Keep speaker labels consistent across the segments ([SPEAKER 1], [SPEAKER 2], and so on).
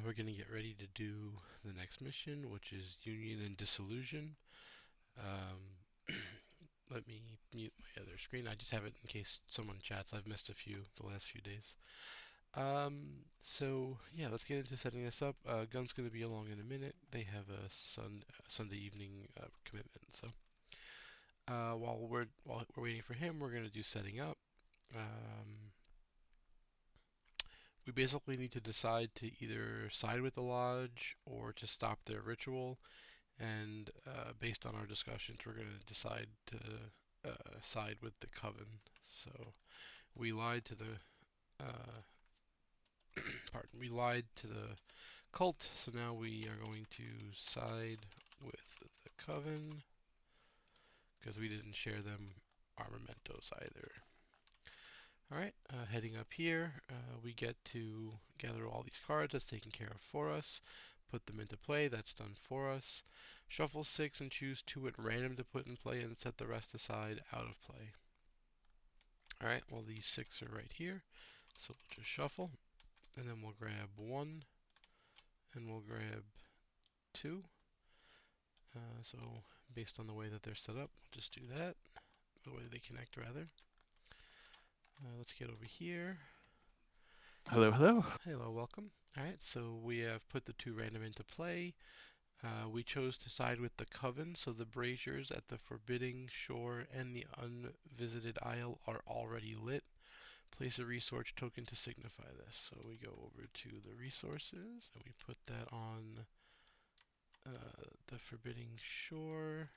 [SPEAKER 1] We're going to get ready to do the next mission, which is Union and Disillusion. Um, Let me mute my other screen. I just have it in case someone chats. I've missed a few the last few days. So yeah, let's get into setting this up. Gun's going to be along in a minute. They have a Sunday evening commitment. So while we're waiting for him, we're going to do setting up. Um, we basically need to decide to either side with the lodge or to stop their ritual. And based on our discussions, we're going to decide to side with the coven. So we lied to the uh, we lied to the cult. So now we are going to side with the coven because we didn't share them armamentos either. All right, heading up here, we get to gather all these cards. That's taken care of for us. Put them into play. That's done for us. Shuffle 6 and choose 2 at random to put in play and set the rest aside out of play. All right, well, these 6 are right here. So we'll just shuffle, and then we'll grab 1, and we'll grab 2. So based on the way that they're set up, we'll just do that. The way they connect, rather. Let's get over here.
[SPEAKER 2] Hello, hello.
[SPEAKER 1] Hello, welcome. Alright, so we have put the 2 random into play. We chose to side with the coven, so the braziers at the Forbidding Shore and the Unvisited Isle are already lit. Place a resource token to signify this. So we go over to the resources, and we put that on the Forbidding Shore.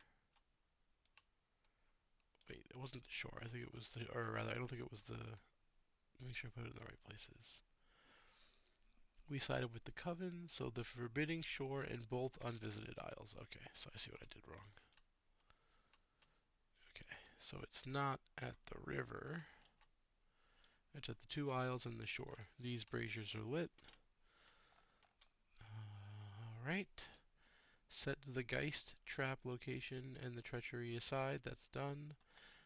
[SPEAKER 1] Wait, it wasn't the shore. I think it was the, or rather, I don't think it was the. Make sure I put it in the right places. We sided with the coven, so the Forbidding Shore and both Unvisited Isles. Okay, so I see what I did wrong. Okay, so it's not at the river. It's at the 2 isles and the shore. These braziers are lit. Alright. Set the Geist trap location and the treachery aside. That's done.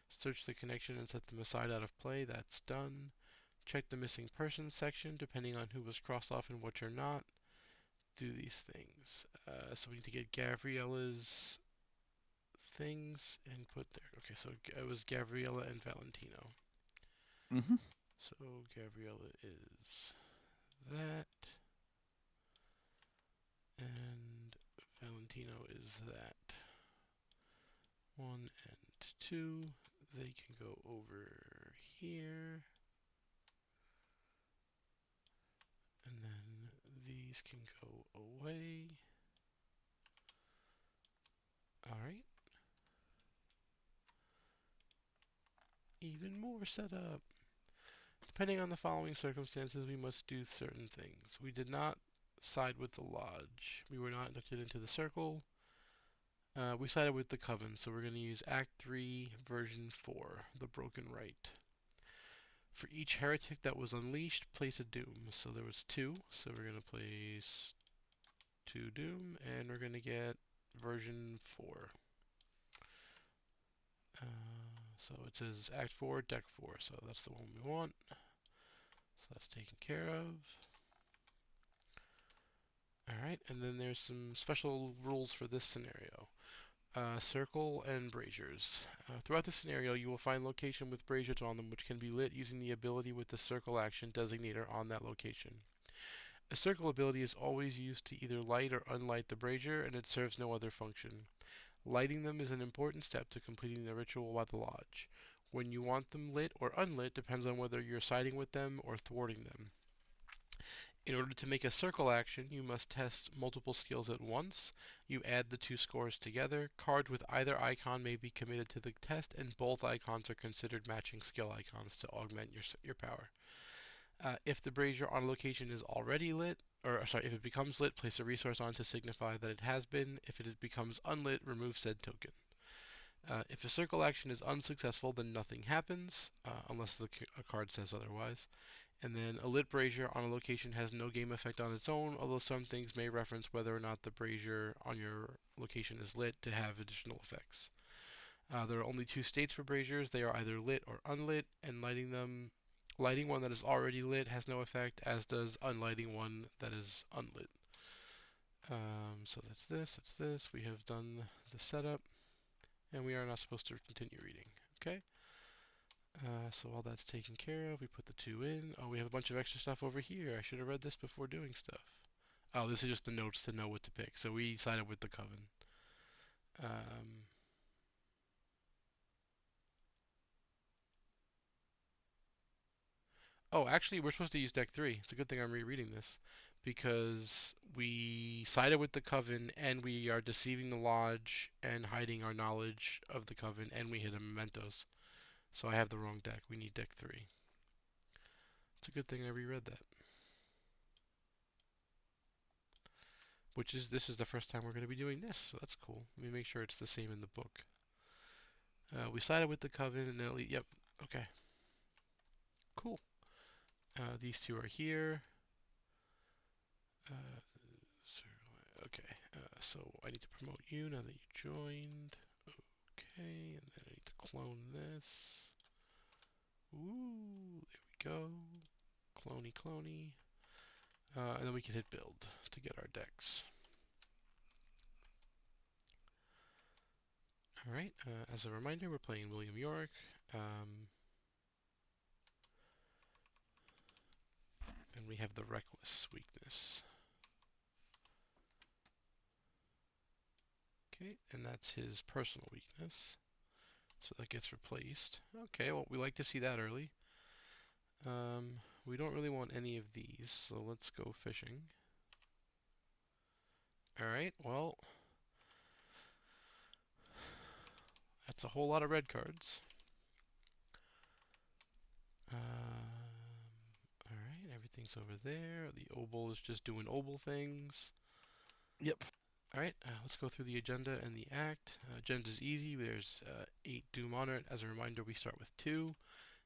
[SPEAKER 1] Search the connection and set them aside out of play. That's done. Check the missing persons section, depending on who was crossed off and which are not. Do these things. So we need to get Gavriella's things and put there. Okay, so it was Gabriella and Valentino.
[SPEAKER 2] Mm-hmm.
[SPEAKER 1] So Gabriella is that, and Valentino is that. 1 and 2, they can go over here. And then these can go away. Alright. Even more setup. Depending on the following circumstances, we must do certain things. We did not side with the lodge. We were not inducted into the circle. We sided with the coven, so we're going to use Act 3, Version 4, the Broken Right. For each heretic that was unleashed, place a doom. So there was 2, so we're going to place 2 doom, and we're going to get Version 4. So it says Act 4, Deck 4, so that's the one we want. So that's taken care of. Alright, and then there's some special rules for this scenario. Circle and braziers. Throughout the scenario, you will find location with braziers on them which can be lit using the ability with the circle action designator on that location. A circle ability is always used to either light or unlight the brazier, and it serves no other function. Lighting them is an important step to completing the ritual by the lodge. When you want them lit or unlit depends on whether you're siding with them or thwarting them. In order to make a circle action, you must test multiple skills at once. You add the 2 scores together. Cards with either icon may be committed to the test, and both icons are considered matching skill icons to augment your power. If the brazier on a location is already lit, if it becomes lit, place a resource on to signify that it has been. If it becomes unlit, remove said token. If a circle action is unsuccessful, then nothing happens, unless a card says otherwise. And then a lit brazier on a location has no game effect on its own, although some things may reference whether or not the brazier on your location is lit to have additional effects. There are only 2 states for braziers. They are either lit or unlit, and lighting them Lighting one that is already lit has no effect, as does unlighting one that is unlit. So that's this, that's this. We have done the setup, and we are not supposed to continue reading. Okay? So all that's taken care of. We put the 2 in. Oh, we have a bunch of extra stuff over here. I should have read this before doing stuff. Oh, this is just the notes to know what to pick. So we sided with the Coven. Um, oh, actually, we're supposed to use deck 3. It's a good thing I'm rereading this. Because we sided with the Coven, and we are deceiving the Lodge and hiding our knowledge of the Coven, and we hit a Mementos. So I have the wrong deck. We need deck 3. It's a good thing I reread that. This is the first time we're going to be doing this, so that's cool. Let me make sure it's the same in the book. We sided with the Coven, and yep, okay. Cool. These 2 are here. Okay, so I need to promote you now that you joined. Okay, and then I need to clone this. Ooh, there we go. Cloney, cloney. And then we can hit build to get our decks. Alright, as a reminder, we're playing William York. And we have the Reckless weakness. Okay, and that's his personal weakness. So that gets replaced. Okay, well, we like to see that early. We don't really want any of these, so let's go fishing. Alright, well, that's a whole lot of red cards. Alright, everything's over there. The Obel is just doing Obel things.
[SPEAKER 2] Yep.
[SPEAKER 1] Alright, let's go through the agenda and the act. Agenda's easy. There's 8 Doom on it. As a reminder, we start with 2.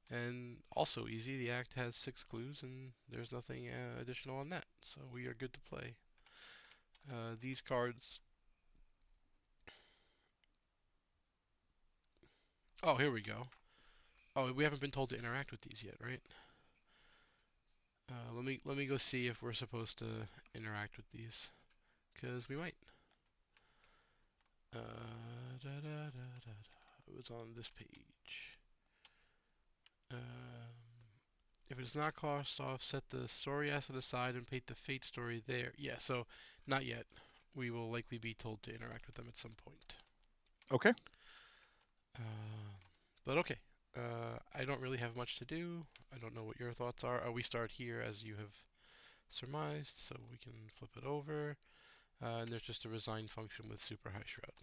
[SPEAKER 1] And also easy, the act has 6 clues, and there's nothing additional on that. So we are good to play. These cards... Oh, here we go. Oh, we haven't been told to interact with these yet, right? Let me go see if we're supposed to interact with these, because we might. It was on this page. If it does not cost off, set the story asset aside and paint the fate story there. Yeah, so not yet. We will likely be told to interact with them at some point.
[SPEAKER 2] Okay.
[SPEAKER 1] But okay. I don't really have much to do. I don't know what your thoughts are. We start here as you have surmised, so we can flip it over. And there's just a resign function with super high shroud.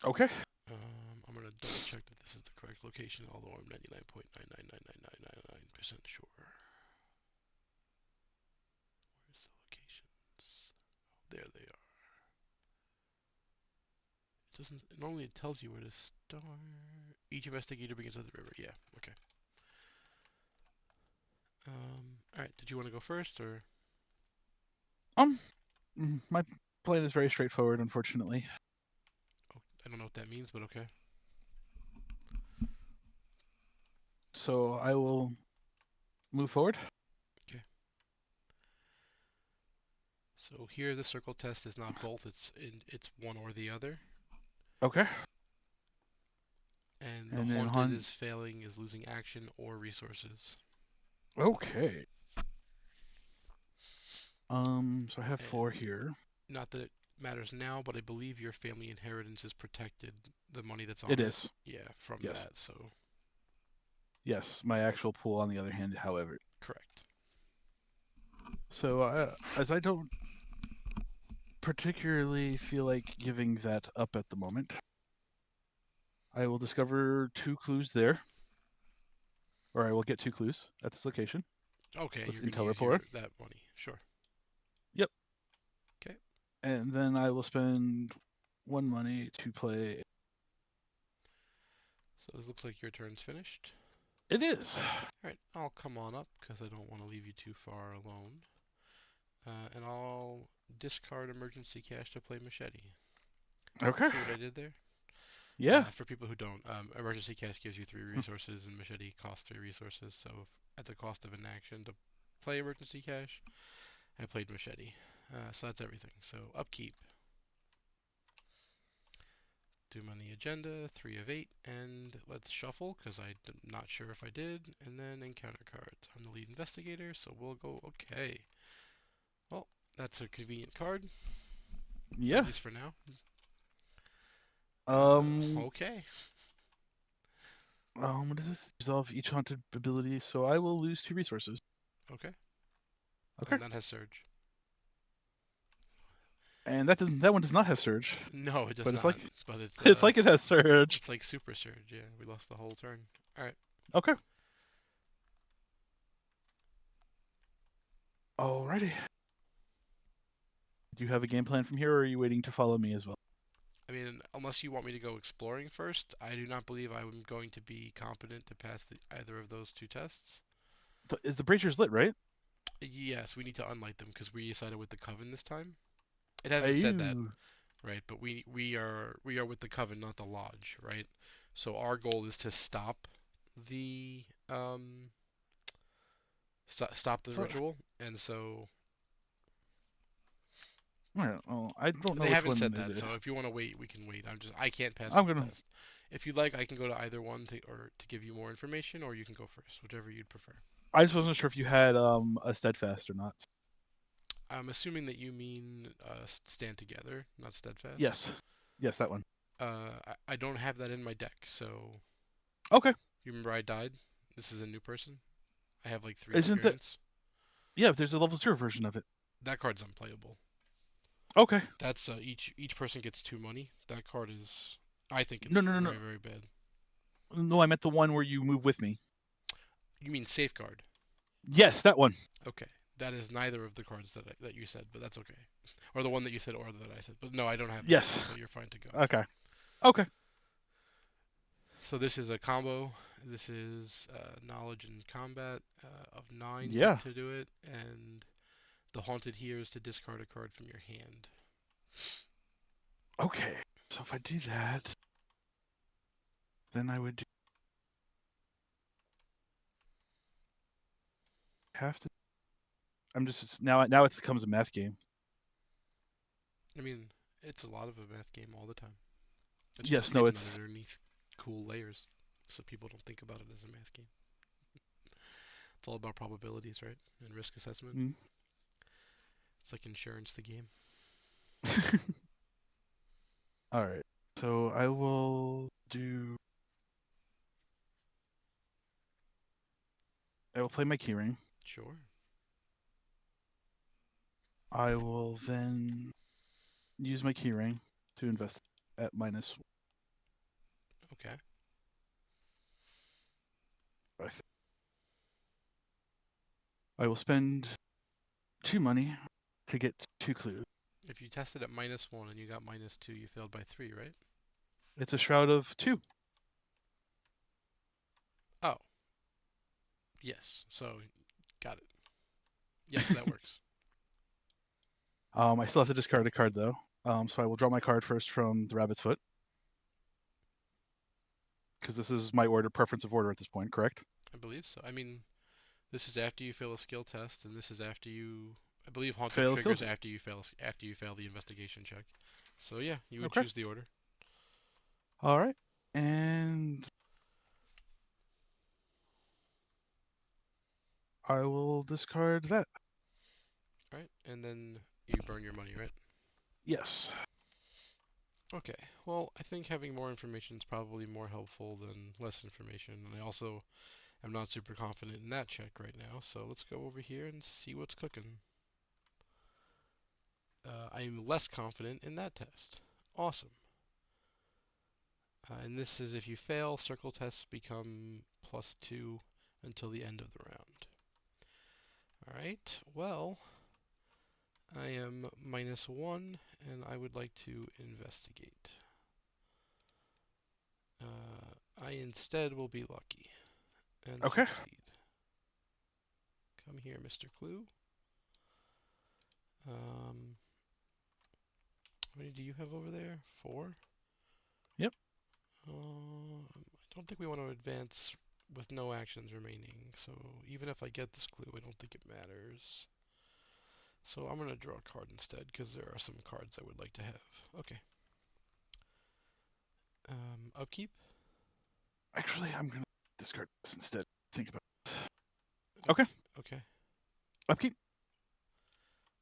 [SPEAKER 2] Okay.
[SPEAKER 1] I'm going to double check that this is the correct location, although I'm 99.9999999% sure. Where's the locations? There they are. Normally it tells you where to start. Each investigator begins at the river. Yeah, okay. Alright, did you want to go first, or?
[SPEAKER 2] My plan is very straightforward, unfortunately.
[SPEAKER 1] Oh, I don't know what that means, but okay.
[SPEAKER 2] So I will move forward.
[SPEAKER 1] Okay. So here the circle test is not both, it's one or the other.
[SPEAKER 2] Okay.
[SPEAKER 1] And
[SPEAKER 2] And
[SPEAKER 1] the
[SPEAKER 2] then
[SPEAKER 1] haunted is failing, is losing action or resources.
[SPEAKER 2] Okay. So I have 4 here.
[SPEAKER 1] Not that it matters now, but I believe your family inheritance is protected. The money that's on
[SPEAKER 2] It is.
[SPEAKER 1] Yeah, from
[SPEAKER 2] Yes.
[SPEAKER 1] that, so.
[SPEAKER 2] Yes, my actual pool, on the other hand, however.
[SPEAKER 1] Correct.
[SPEAKER 2] So as I don't particularly feel like giving that up at the moment, I will discover 2 clues there. Or I will get 2 clues at this location.
[SPEAKER 1] Okay,
[SPEAKER 2] with
[SPEAKER 1] you're going to
[SPEAKER 2] Intel
[SPEAKER 1] use
[SPEAKER 2] Rapport.
[SPEAKER 1] that money. Sure.
[SPEAKER 2] Yep.
[SPEAKER 1] Okay.
[SPEAKER 2] And then I will spend 1 money to play.
[SPEAKER 1] So this looks like your turn's finished.
[SPEAKER 2] It is.
[SPEAKER 1] Alright, I'll come on up because I don't want to leave you too far alone. And I'll discard emergency cash to play machete.
[SPEAKER 2] Okay.
[SPEAKER 1] See what I did there?
[SPEAKER 2] Yeah.
[SPEAKER 1] For people who don't, emergency cash gives you 3 resources, and machete costs 3 resources. So at the cost of an action to play emergency cash, I played machete. So that's everything. So upkeep, Doom on the agenda, 3 of 8, and let's shuffle because I'm not sure if I did, and then encounter cards. I'm the lead investigator, so we'll go okay. Well, that's a convenient card, at
[SPEAKER 2] Yeah.
[SPEAKER 1] least for now.
[SPEAKER 2] Um.
[SPEAKER 1] Okay.
[SPEAKER 2] What is this? Resolve each haunted ability, so I will lose 2 resources.
[SPEAKER 1] Okay.
[SPEAKER 2] Okay.
[SPEAKER 1] And that has Surge.
[SPEAKER 2] And that doesn't. That one does not have surge,
[SPEAKER 1] No, it does
[SPEAKER 2] but it's
[SPEAKER 1] not.
[SPEAKER 2] like
[SPEAKER 1] But it's
[SPEAKER 2] it's like it has surge.
[SPEAKER 1] it's like Super Surge. Yeah, we lost the whole turn. All right.
[SPEAKER 2] Okay. Alrighty. Do you have a game plan from here, or are you waiting to follow me as well?
[SPEAKER 1] I mean, unless you want me to go exploring first, I do not believe I'm going to be competent to pass either of those 2 tests.
[SPEAKER 2] Is the braziers lit, right?
[SPEAKER 1] Yes, we need to unlight them because we decided with the coven this time. It hasn't said that,
[SPEAKER 2] Ayoo.
[SPEAKER 1] right? But we are with the coven, not the lodge, right? So our goal is to the stop the
[SPEAKER 2] So,
[SPEAKER 1] ritual, and so
[SPEAKER 2] alright, well, I don't know
[SPEAKER 1] they
[SPEAKER 2] which
[SPEAKER 1] haven't
[SPEAKER 2] one
[SPEAKER 1] said
[SPEAKER 2] it
[SPEAKER 1] that.
[SPEAKER 2] is.
[SPEAKER 1] So if you want to wait, we can wait. I can't pass
[SPEAKER 2] I'm
[SPEAKER 1] this
[SPEAKER 2] gonna.
[SPEAKER 1] test. If you'd like, I can go to either one to give you more information, or you can go first, whichever you'd prefer.
[SPEAKER 2] I just wasn't sure if you had a steadfast or not.
[SPEAKER 1] I'm assuming that you mean stand together, not steadfast.
[SPEAKER 2] Yes. Yes, that one.
[SPEAKER 1] I don't have that in my deck, so
[SPEAKER 2] Okay.
[SPEAKER 1] you remember I died. This is a new person. I have like 3
[SPEAKER 2] Isn't that?
[SPEAKER 1] experience.
[SPEAKER 2] Yeah, there's a level 0 version of it.
[SPEAKER 1] That card's unplayable.
[SPEAKER 2] Okay.
[SPEAKER 1] That's each person gets 2 money. That card is, I think it's
[SPEAKER 2] No, no, no, no.
[SPEAKER 1] very very bad.
[SPEAKER 2] No, I meant the one where you move with me.
[SPEAKER 1] You mean safeguard?
[SPEAKER 2] Yes, that one.
[SPEAKER 1] Okay, that is neither of the cards that you said, but that's okay. Or the one that you said, or that I said. But no, I don't have that one,
[SPEAKER 2] Yes.
[SPEAKER 1] so you're fine to go.
[SPEAKER 2] Okay. Okay.
[SPEAKER 1] So this is a combo. This is knowledge and combat of 9
[SPEAKER 2] Yeah.
[SPEAKER 1] to do it, and the haunted here is to discard a card from your hand.
[SPEAKER 2] Okay. So if I do that, then I would do have to. I'm just now. Now it becomes a math game.
[SPEAKER 1] I mean, it's a lot of a math game all the time. It's just
[SPEAKER 2] Yes. No.
[SPEAKER 1] hidden
[SPEAKER 2] It's.
[SPEAKER 1] underneath cool layers, so people don't think about it as a math game. It's all about probabilities, right? And risk assessment.
[SPEAKER 2] Mm.
[SPEAKER 1] It's like insurance, the game.
[SPEAKER 2] All right. So I will do. I will play my keyring.
[SPEAKER 1] Sure.
[SPEAKER 2] I will then use my keyring to invest at minus.
[SPEAKER 1] Okay.
[SPEAKER 2] I will spend 2 money to get 2 clues.
[SPEAKER 1] If you tested at -1 and you got -2, you failed by 3, right?
[SPEAKER 2] It's a shroud of 2.
[SPEAKER 1] Oh. Yes. So, got it. Yes, that works.
[SPEAKER 2] I still have to discard a card though. So I will draw my card first from the rabbit's foot. Because this is my order preference of order at this point, correct?
[SPEAKER 1] I believe so. I mean, this is after you fail a skill test, and this is after you. I believe haunted
[SPEAKER 2] Fail
[SPEAKER 1] triggers
[SPEAKER 2] skills.
[SPEAKER 1] after you fail the investigation check. So yeah, you would
[SPEAKER 2] Okay.
[SPEAKER 1] choose the order.
[SPEAKER 2] All right. And I will discard that.
[SPEAKER 1] Right, and then you burn your money, right?
[SPEAKER 2] Yes.
[SPEAKER 1] Okay. Well, I think having more information is probably more helpful than less information, and I also am not super confident in that check right now. So let's go over here and see what's cooking. I am less confident in that test. Awesome. And this is if you fail, circle tests become +2 until the end of the round. Alright, well, I am -1, and I would like to investigate. I instead will be lucky and
[SPEAKER 2] Okay.
[SPEAKER 1] succeed. Come here, Mr. Clue. How many do you have over there? 4?
[SPEAKER 2] Yep.
[SPEAKER 1] I don't think we want to advance with no actions remaining, so even if I get this clue, I don't think it matters. So I'm going to draw a card instead, because there are some cards I would like to have. Okay. Upkeep?
[SPEAKER 2] Actually, I'm gonna discard this instead. Think about it. Okay.
[SPEAKER 1] Okay.
[SPEAKER 2] Upkeep.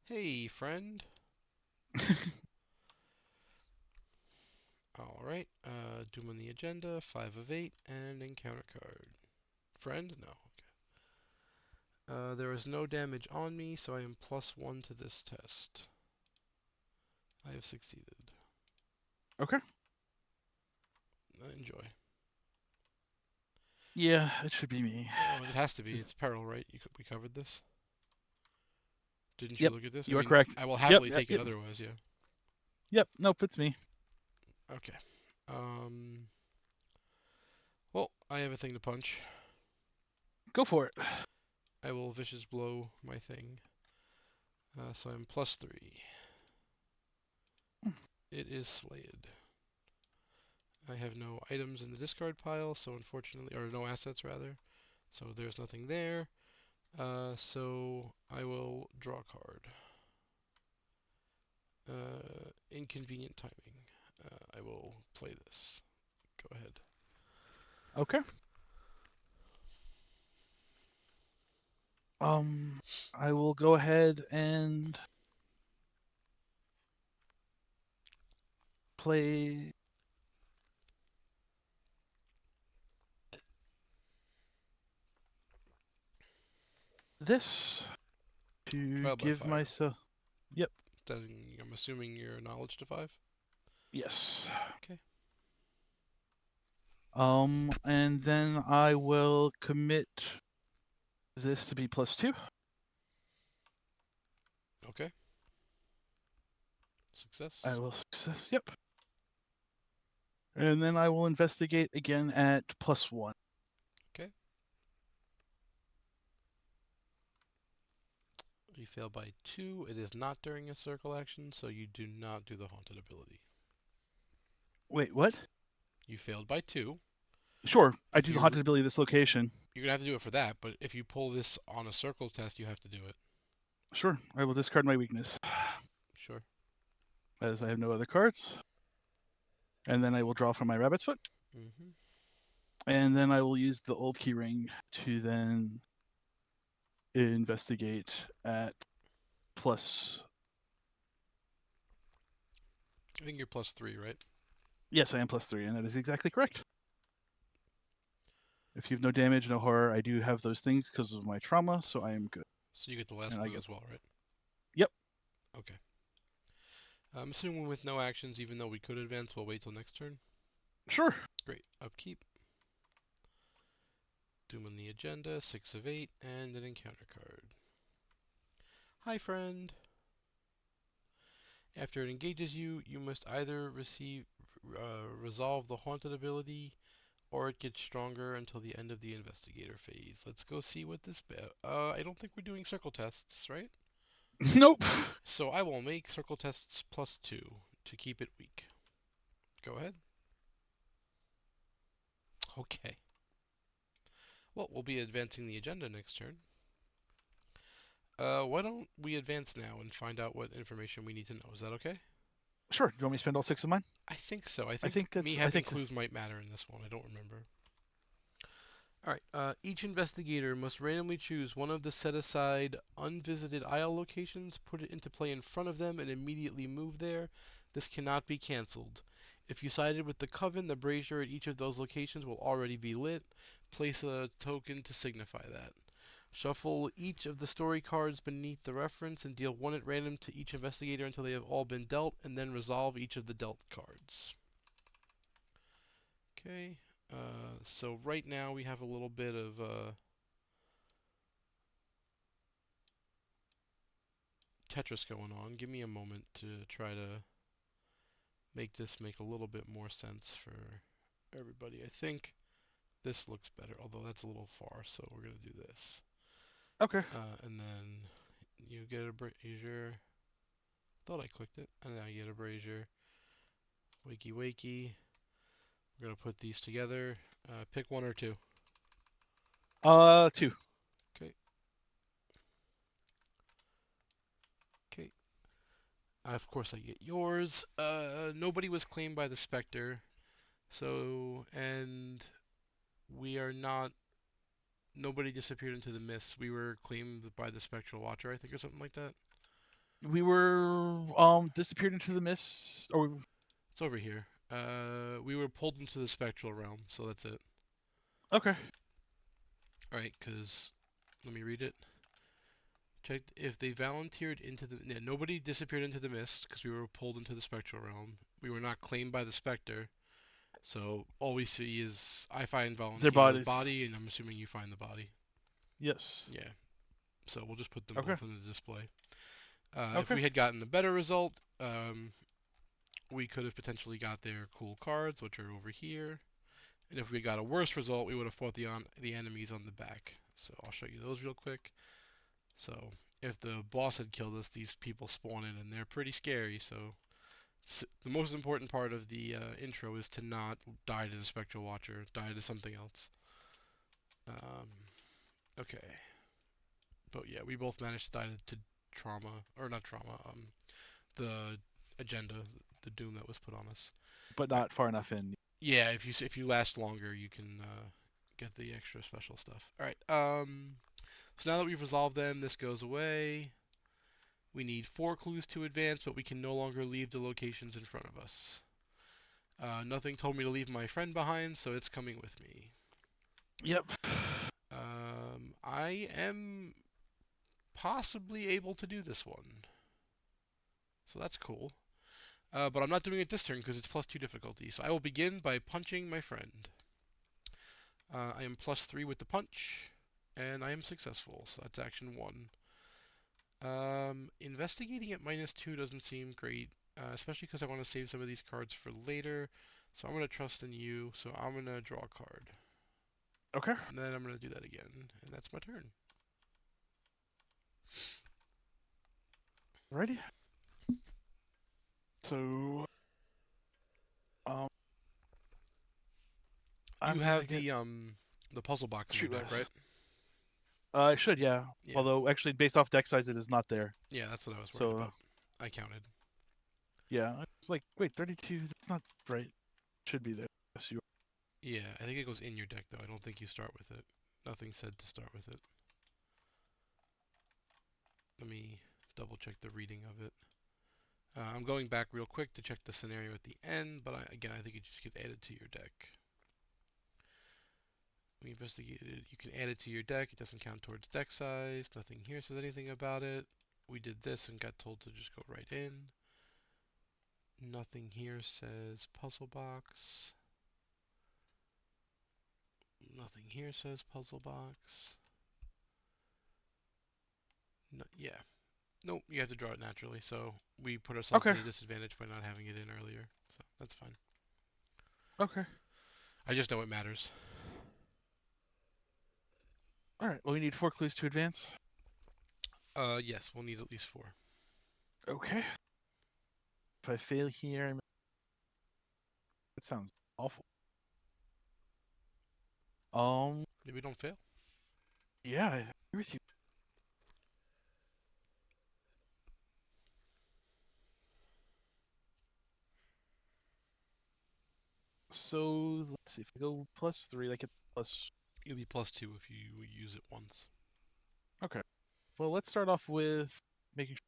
[SPEAKER 1] Hey, friend. Alright, Doom on the agenda, 5 of 8, and encounter card. Friend? No. Okay. There is no damage on me, so I am +1 to this test. I have succeeded.
[SPEAKER 2] Okay.
[SPEAKER 1] Enjoy.
[SPEAKER 2] Yeah, it should be me.
[SPEAKER 1] Oh, it has to be. It's peril, right? We covered this? Didn't you
[SPEAKER 2] Yep,
[SPEAKER 1] look at this? I
[SPEAKER 2] you are
[SPEAKER 1] mean,
[SPEAKER 2] correct.
[SPEAKER 1] I will
[SPEAKER 2] Yep,
[SPEAKER 1] happily
[SPEAKER 2] yep,
[SPEAKER 1] take it
[SPEAKER 2] yep.
[SPEAKER 1] otherwise, yeah.
[SPEAKER 2] Yep, nope, it's me.
[SPEAKER 1] Okay. Well, I have a thing to punch.
[SPEAKER 2] Go for it.
[SPEAKER 1] I will vicious blow my thing. So I'm +3. It is slayed. I have no items in the discard pile, so unfortunately, or no assets rather. So there's nothing there. So I will draw a card. Inconvenient timing. I will play this. Go ahead.
[SPEAKER 2] Okay. I will go ahead and play this to
[SPEAKER 1] Trial by
[SPEAKER 2] give
[SPEAKER 1] fire.
[SPEAKER 2] myself. Yep.
[SPEAKER 1] Then I'm assuming your knowledge to 5.
[SPEAKER 2] Yes.
[SPEAKER 1] Okay.
[SPEAKER 2] And then I will commit this to be +2.
[SPEAKER 1] Okay.
[SPEAKER 2] I
[SPEAKER 1] Success.
[SPEAKER 2] will success. Yep. And then I will investigate again at +1.
[SPEAKER 1] Okay. You fail by 2. It is not during a circle action, so you do not do the haunted ability.
[SPEAKER 2] Wait, what?
[SPEAKER 1] You failed by 2.
[SPEAKER 2] Sure, I
[SPEAKER 1] If
[SPEAKER 2] do the
[SPEAKER 1] you
[SPEAKER 2] haunted ability of this location.
[SPEAKER 1] You're gonna have to do it for that, but if you pull this on a circle test, you have to do it.
[SPEAKER 2] Sure, I will discard my weakness,
[SPEAKER 1] Sure.
[SPEAKER 2] as I have no other cards. And then I will draw from my rabbit's foot.
[SPEAKER 1] Mm-hmm.
[SPEAKER 2] And then I will use the old key ring to then investigate at plus.
[SPEAKER 1] I think you're +3, right?
[SPEAKER 2] Yes, I am +3, and that is exactly correct. If you have no damage, no horror, I do have those things because of my trauma, so I am good.
[SPEAKER 1] So you get the last
[SPEAKER 2] And I
[SPEAKER 1] clue
[SPEAKER 2] go.
[SPEAKER 1] as well, right?
[SPEAKER 2] Yep.
[SPEAKER 1] Okay. I'm assuming with no actions, even though we could advance, we'll wait till next turn.
[SPEAKER 2] Sure.
[SPEAKER 1] Great. Upkeep. Doom on the agenda, 6 of 8, and an encounter card. Hi, friend. After it engages you, you must either resolve the haunted ability, or it gets stronger until the end of the investigator phase. Let's go see what this. I don't think we're doing circle tests, right?
[SPEAKER 2] Nope.
[SPEAKER 1] So I will make circle tests +2 to keep it weak. Go ahead. Okay. Well, we'll be advancing the agenda next turn. Why don't we advance now and find out what information we need to know? Is that okay?
[SPEAKER 2] Sure. Do you want me to spend all 6 of mine?
[SPEAKER 1] I think so. I
[SPEAKER 2] I
[SPEAKER 1] think
[SPEAKER 2] think
[SPEAKER 1] me
[SPEAKER 2] that's. I
[SPEAKER 1] having
[SPEAKER 2] think.
[SPEAKER 1] clues might matter in this one. I don't remember. Alright, each investigator must randomly choose one of the set-aside unvisited isle locations, put it into play in front of them, and immediately move there. This cannot be cancelled. If you sided with the Coven, the brazier at each of those locations will already be lit. Place a token to signify that. Shuffle each of the story cards beneath the reference and deal 1 at random to each investigator until they have all been dealt, and then resolve each of the dealt cards. Okay. So right now we have a little bit of Tetris going on. Give me a moment to try to make this make a little bit more sense for everybody. I think this looks better, although that's a little far, so we're going to do this.
[SPEAKER 2] Okay.
[SPEAKER 1] And then you get a brazier. Thought I clicked it. And now you get a brazier. Wakey wakey. We're gonna put these together. Pick one or two.
[SPEAKER 2] 2.
[SPEAKER 1] Okay. Okay. Of course, I get yours. Nobody was claimed by the Spectre, so and we are not. Nobody disappeared into the mist. We were claimed by the Spectral Watcher, I think, or something like that.
[SPEAKER 2] We were disappeared into the mist, or
[SPEAKER 1] It's over here. We were pulled into the Spectral realm, so that's it.
[SPEAKER 2] okay.
[SPEAKER 1] All right, because let me read it. Checked if they volunteered into the. Yeah, nobody disappeared into the mist because we were pulled into the Spectral realm. We were not claimed by the Spectre, so all we see is I find
[SPEAKER 2] Their
[SPEAKER 1] Valentino's
[SPEAKER 2] bodies.
[SPEAKER 1] body, and I'm assuming you find the body.
[SPEAKER 2] Yes.
[SPEAKER 1] Yeah, so we'll just put them
[SPEAKER 2] Okay.
[SPEAKER 1] both in the display. If
[SPEAKER 2] Okay.
[SPEAKER 1] we had gotten a better result, we could have potentially got their cool cards, which are over here. And if we got a worse result, we would have fought the enemies on the back. So I'll show you those real quick. So if the boss had killed us, these people spawn in, and they're pretty scary. So the most important part of the intro is to not die to the Spectral Watcher, die to something else. Um, okay, but yeah, we both managed to die to trauma, or not trauma, the agenda, the doom that was put on us.
[SPEAKER 2] But
[SPEAKER 1] All right.
[SPEAKER 2] not far enough in.
[SPEAKER 1] Yeah, if you last longer, you can get the extra special stuff. All right. So now that we've resolved them, this goes away. We need 4 clues to advance, but we can no longer leave the locations in front of us. Nothing told me to leave my friend behind, so it's coming with me.
[SPEAKER 2] Yep.
[SPEAKER 1] I am possibly able to do this one, so that's cool. But I'm not doing it this turn because it's +2 difficulty. So I will begin by punching my friend. I am +3 with the punch, and I am successful. So that's action 1. Investigating at -2 doesn't seem great, especially because I want to save some of these cards for later. So I'm going to trust in you. So I'm going to draw a card.
[SPEAKER 2] Okay.
[SPEAKER 1] And then I'm going to do that again. And that's my turn.
[SPEAKER 2] Ready. So, um,
[SPEAKER 1] You
[SPEAKER 2] I'm gonna
[SPEAKER 1] have
[SPEAKER 2] get
[SPEAKER 1] the puzzle box in your deck,
[SPEAKER 2] streetwise.
[SPEAKER 1] right?
[SPEAKER 2] I should, yeah.
[SPEAKER 1] Yeah.
[SPEAKER 2] Although, actually, based off deck size, it is not there.
[SPEAKER 1] Yeah, that's what I was worried
[SPEAKER 2] So,
[SPEAKER 1] about. I counted.
[SPEAKER 2] yeah. I was like, wait, 32? That's not right. Should be there. Yes, you.
[SPEAKER 1] Yeah, I think it goes in your deck though. I don't think you start with it. Nothing said to start with it. Let me double check the reading of it. I'm going back real quick to check the scenario at the end, but again, I think it just gets added to your deck. We investigated it. You can add it to your deck. It doesn't count towards deck size. Nothing here says anything about it. We did this and got told to just go right in. Nothing here says puzzle box. Nothing here says puzzle box. No, yeah. Nope, you have to draw it naturally. So we put ourselves
[SPEAKER 2] Okay.
[SPEAKER 1] at a disadvantage by not having it in earlier. So that's fine.
[SPEAKER 2] Okay.
[SPEAKER 1] I just know it matters.
[SPEAKER 2] All right. Well, we need 4 clues to advance.
[SPEAKER 1] Yes, we'll need at least 4.
[SPEAKER 2] Okay. If I fail here, that sounds awful.
[SPEAKER 1] Maybe don't fail.
[SPEAKER 2] Yeah, I agree with you. So let's see. If I go +3, I get plus.
[SPEAKER 1] You'll be +2 if you use it once.
[SPEAKER 2] Okay. Well, let's start off with making.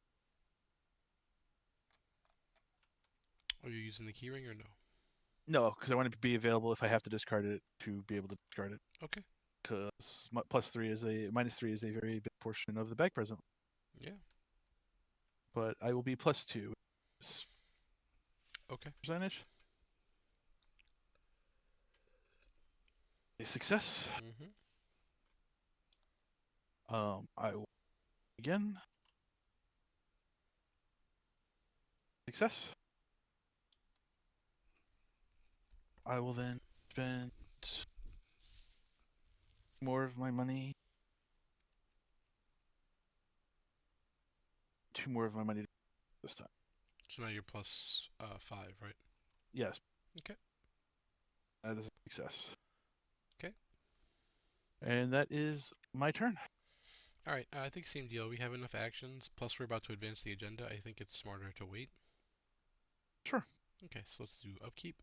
[SPEAKER 1] Are you using the keyring or no?
[SPEAKER 2] No, because I want it to be available if I have to discard it to be able to discard it.
[SPEAKER 1] Okay.
[SPEAKER 2] Because +3 is a -3 is a very big portion of the bag present.
[SPEAKER 1] Yeah.
[SPEAKER 2] But I will be +2.
[SPEAKER 1] Okay.
[SPEAKER 2] Percentage. A success.
[SPEAKER 1] Mm-hmm.
[SPEAKER 2] I will again. Success. I will then spend more of my money. 2 more of my money this time.
[SPEAKER 1] So now you're +5, right?
[SPEAKER 2] Yes.
[SPEAKER 1] Okay.
[SPEAKER 2] That is a success.
[SPEAKER 1] Okay.
[SPEAKER 2] And that is my turn.
[SPEAKER 1] All right. I think same deal. We have enough actions. Plus, we're about to advance the agenda. I think it's smarter to wait.
[SPEAKER 2] Sure.
[SPEAKER 1] Okay, so let's do upkeep.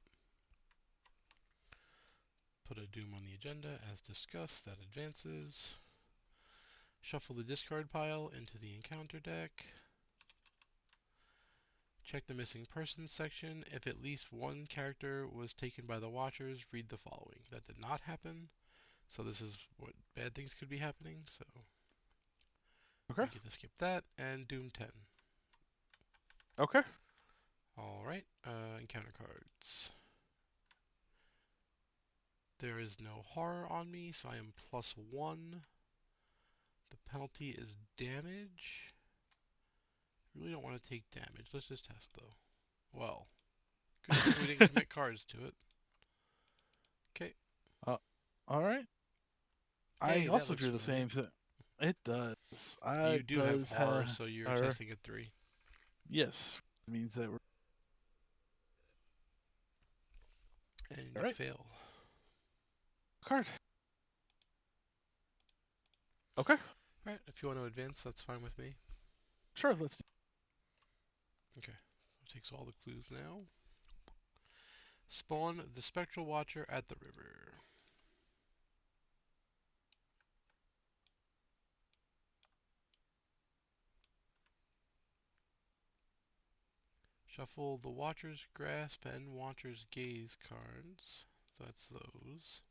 [SPEAKER 1] Put a Doom on the agenda as discussed. That advances. Shuffle the discard pile into the encounter deck. Check the missing persons section. If at least one character was taken by the Watchers, read the following. That did not happen. So this is what bad things could be happening. So
[SPEAKER 2] Okay.
[SPEAKER 1] we get to skip that and Doom 10.
[SPEAKER 2] Okay.
[SPEAKER 1] Alright, encounter cards. There is no horror on me, so I am +1. The penalty is damage. Really don't want to take damage. Let's just test though. Well, good thing we didn't commit cards to it. Okay.
[SPEAKER 2] All right.
[SPEAKER 1] Hey,
[SPEAKER 2] I
[SPEAKER 1] that
[SPEAKER 2] also
[SPEAKER 1] looks
[SPEAKER 2] drew the
[SPEAKER 1] familiar.
[SPEAKER 2] same thing. It does.
[SPEAKER 1] You
[SPEAKER 2] It
[SPEAKER 1] do have
[SPEAKER 2] does
[SPEAKER 1] horror,
[SPEAKER 2] have.
[SPEAKER 1] so you're
[SPEAKER 2] Or,
[SPEAKER 1] testing at 3.
[SPEAKER 2] yes. It means that we're.
[SPEAKER 1] And
[SPEAKER 2] All
[SPEAKER 1] you
[SPEAKER 2] right.
[SPEAKER 1] fail.
[SPEAKER 2] Card. Okay.
[SPEAKER 1] Alright, if you want to advance, that's fine with me.
[SPEAKER 2] Sure. Let's.
[SPEAKER 1] Okay. So it takes all the clues now. Spawn the Spectral Watcher at the river. Shuffle the Watcher's Grasp and Watcher's Gaze cards. That's those.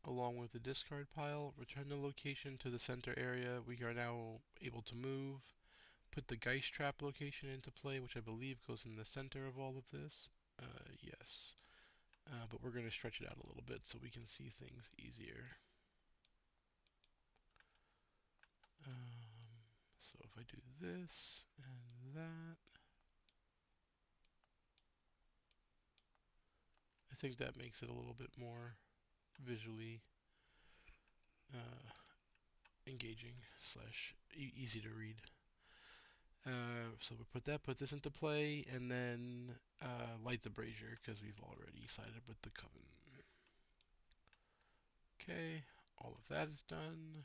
[SPEAKER 1] Along with the discard pile, return the location to the center area. We are now able to move. Put the Geist Trap location into play, which I believe goes in the center of all of this. Yes. But we're going to stretch it out a little bit so we can see things easier. So if I do this and that, I think that makes it a little bit more visually engaging slash easy to read. So we put this into play, and then light the brazier because we've already sided with the coven. Okay, all of that is done.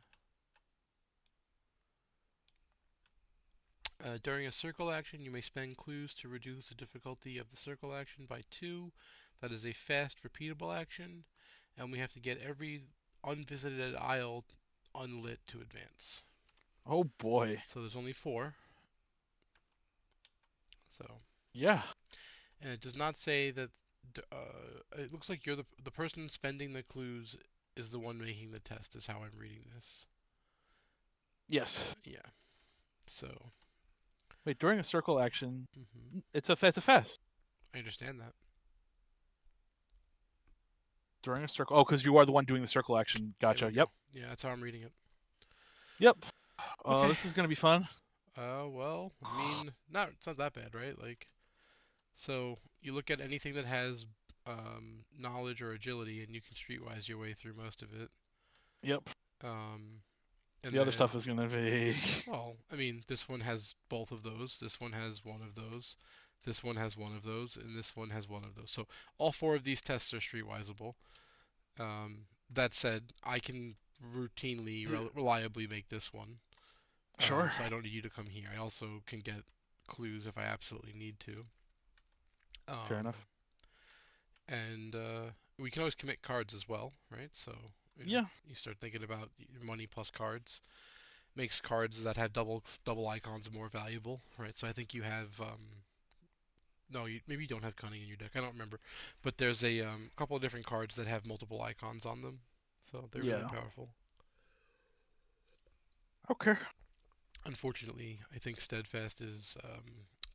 [SPEAKER 1] During a circle action, you may spend clues to reduce the difficulty of the circle action by 2. That is a fast, repeatable action, and we have to get every unvisited isle unlit to advance.
[SPEAKER 2] Oh boy.
[SPEAKER 1] So there's only 4. So
[SPEAKER 2] Yeah.
[SPEAKER 1] and it does not say that. It looks like you're the person spending the clues is the one making the test. Is how I'm reading this.
[SPEAKER 2] Yes.
[SPEAKER 1] Yeah. So.
[SPEAKER 2] Wait. During a circle action,
[SPEAKER 1] Mm-hmm.
[SPEAKER 2] it's a fast.
[SPEAKER 1] I understand that.
[SPEAKER 2] During a circle. Oh, because you are the one doing the circle action. Gotcha. Yep.
[SPEAKER 1] Yeah, that's how I'm reading it.
[SPEAKER 2] Yep.
[SPEAKER 1] Okay.
[SPEAKER 2] This is gonna be fun.
[SPEAKER 1] Well, I mean, it's not that bad, right? Like, so you look at anything that has knowledge or agility, and you can streetwise your way through most of it.
[SPEAKER 2] Yep.
[SPEAKER 1] And
[SPEAKER 2] the other stuff is gonna be.
[SPEAKER 1] Well, I mean, this one has both of those. This one has one of those. This one has one of those, and this one has one of those. So all 4 of these tests are streetwiseable. That said, I can routinely, reliably make this one.
[SPEAKER 2] Sure.
[SPEAKER 1] So I don't need you to come here. I also can get clues if I absolutely need to.
[SPEAKER 2] Fair enough.
[SPEAKER 1] And we can always commit cards as well, right? So
[SPEAKER 2] yeah,
[SPEAKER 1] you start thinking about your money plus cards. Makes cards that have double icons more valuable, right? So I think you have no, maybe you don't have cunning in your deck. I don't remember, but there's a couple of different cards that have multiple icons on them, so they're really powerful.
[SPEAKER 2] Okay.
[SPEAKER 1] Unfortunately, I think Steadfast is